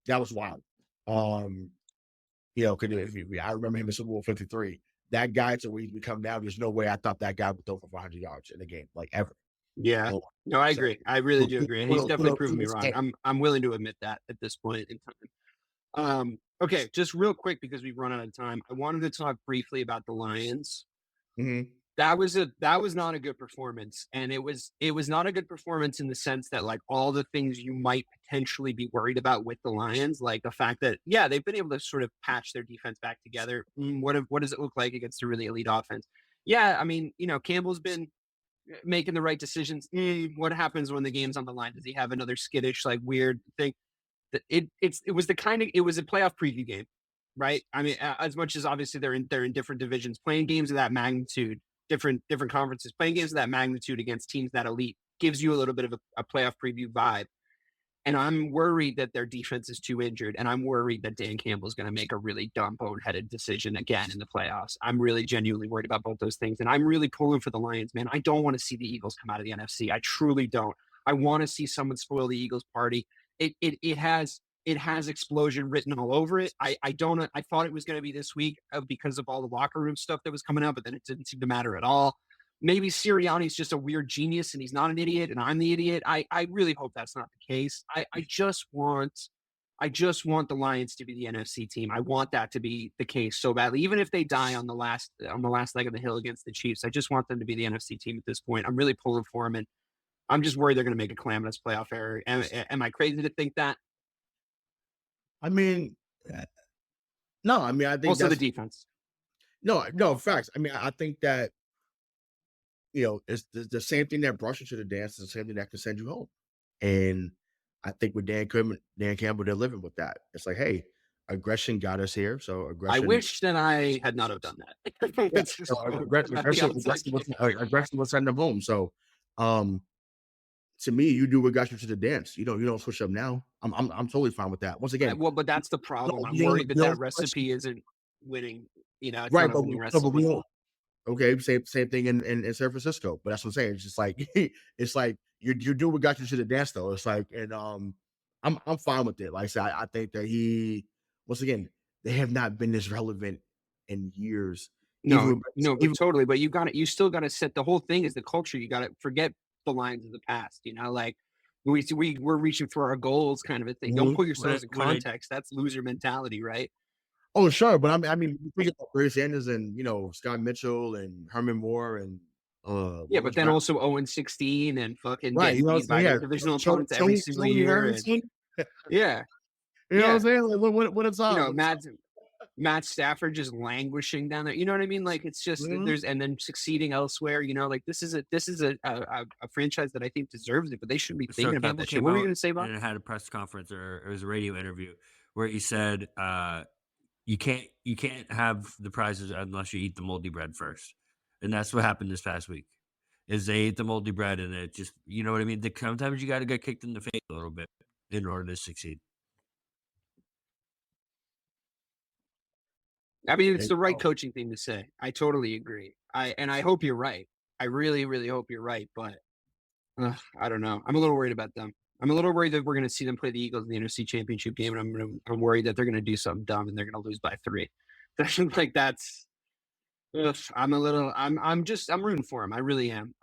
was wild. Because I remember him in Super Bowl 53. That guy to where he's become now, there's no way I thought that guy would throw for 500 yards in a game, like ever. Yeah. No, I agree. I really do agree. And he's definitely proven me wrong. I'm willing to admit that at this point in time. Okay, just real quick because we've run out of time. I wanted to talk briefly about the Lions. Mm-hmm. That was not a good performance, and it was not a good performance in the sense that like all the things you might potentially be worried about with the Lions, like the fact that they've been able to sort of patch their defense back together. What does it look like against a really elite offense? Yeah, I mean, Campbell's been making the right decisions. What happens when the game's on the line? Does he have another skittish, like weird thing? It was a playoff preview game, right? I mean, as much as obviously they're in different divisions, playing games of that magnitude, different conferences, playing games of that magnitude against teams that elite gives you a little bit of a playoff preview vibe. And I'm worried that their defense is too injured, and I'm worried that Dan Campbell's going to make a really dumb, boneheaded decision again in the playoffs. I'm really genuinely worried about both those things, and I'm really pulling for the Lions, man. I don't want to see the Eagles come out of the NFC. I truly don't. I want to see someone spoil the Eagles party. It has explosion written all over it. I thought it was going to be this week because of all the locker room stuff that was coming out, but then it didn't seem to matter at all. Maybe Sirianni's just a weird genius and he's not an idiot and I'm the idiot. I really hope that's not the case. I just want the Lions to be the NFC team. I want that to be the case so badly. Even if they die on the last leg of the hill against the Chiefs, I just want them to be the NFC team at this point. I'm really pulling for them, and I'm just worried they're going to make a calamitous playoff error. Am I crazy to think that? I mean, no. I mean, I think also the defense. No, facts. I mean, I think that it's the same thing that brought you to the dance is the same thing that can send you home. And I think with Dan Campbell, they're living with that. It's like, hey, aggression got us here. So aggression. I wish that I had not have done that. Aggression will send them home. So, to me, you do what got you to the dance. You don't switch up now. I'm totally fine with that. Once again, but that's the problem. I'm worried that recipe isn't winning. It's right, not a winning recipe. Okay, same thing in San Francisco, but that's what I'm saying. It's just like it's like you do what got you to the dance, though. It's like, and I'm fine with it. Like I said, I think that once again, they have not been this relevant in years. No, totally. But you still got to set the whole thing is the culture. You got to forget the lines of the past. Like we're reaching for our goals, kind of a thing. Don't put yourselves in context. That's loser mentality, right? Oh, sure, but I mean, we get Barry Sanders and Scott Mitchell and Herman Moore and but then also 0-16 and fucking right, divisional opponents every single year. Yeah, what I'm saying? Like, what it's all. Matt Stafford just languishing down there. You know what I mean? Like it's just there's and then succeeding elsewhere. Like this is a franchise that I think deserves it, but they shouldn't be thinking about that shit. What were you going to say about? And it had a press conference or it was a radio interview where he said. You can't have the prizes unless you eat the moldy bread first. And that's what happened this past week is they ate the moldy bread and it just, you know what I mean? Sometimes you got to get kicked in the face a little bit. in order to succeed. I mean, it's the right coaching thing to say. I totally agree. I hope you're right. I really, really hope you're right. But I don't know. I'm a little worried about them. I'm a little worried that we're going to see them play the Eagles in the NFC Championship game, and I'm worried that they're going to do something dumb and they're going to lose by 3. Like that's. I'm rooting for them. I really am.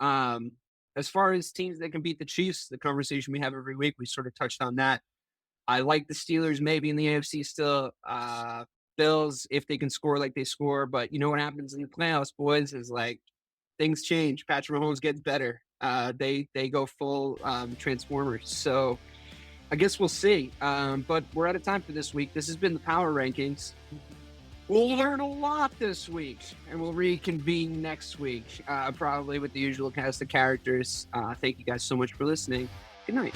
As far as teams that can beat the Chiefs, the conversation we have every week, we sort of touched on that. I like the Steelers maybe in the AFC still. Bills, if they can score like they score, but you know what happens in the playoffs, boys, is like things change. Patrick Mahomes gets better. They go full Transformers. So I guess we'll see. But we're out of time for this week. This has been the Power Rankings. We'll learn a lot this week, and we'll reconvene next week, probably with the usual cast of characters. Thank you guys so much for listening. Good night.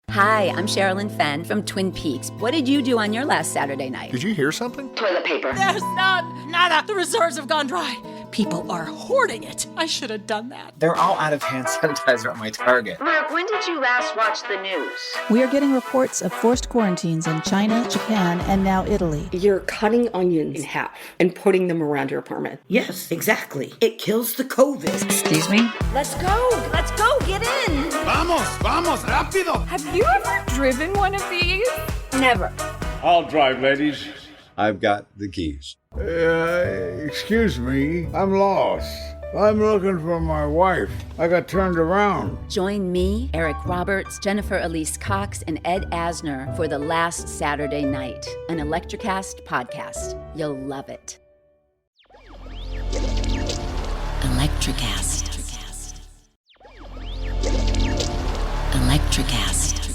Hi, I'm Sherilyn Fenn from Twin Peaks. What did you do on your last Saturday night? Did you hear something? Toilet paper. There's none. Nada. The reserves have gone dry. People are hoarding it. I should have done that. They're all out of hand sanitizer at my Target. Mark, when did you last watch the news? We are getting reports of forced quarantines in China, Japan, and now Italy. You're cutting onions in half and putting them around your apartment. Yes, exactly. It kills the COVID. Excuse me? Let's go. Let's go. Get in. Vamos, rápido. Have you ever driven one of these? Never. I'll drive, ladies. I've got the keys. Excuse me, I'm lost. I'm looking for my wife. I got turned around. Join me, Eric Roberts, Jennifer Elise Cox, and Ed Asner for The Last Saturday Night, an Electrocast podcast. You'll love it. Electrocast. Electrocast.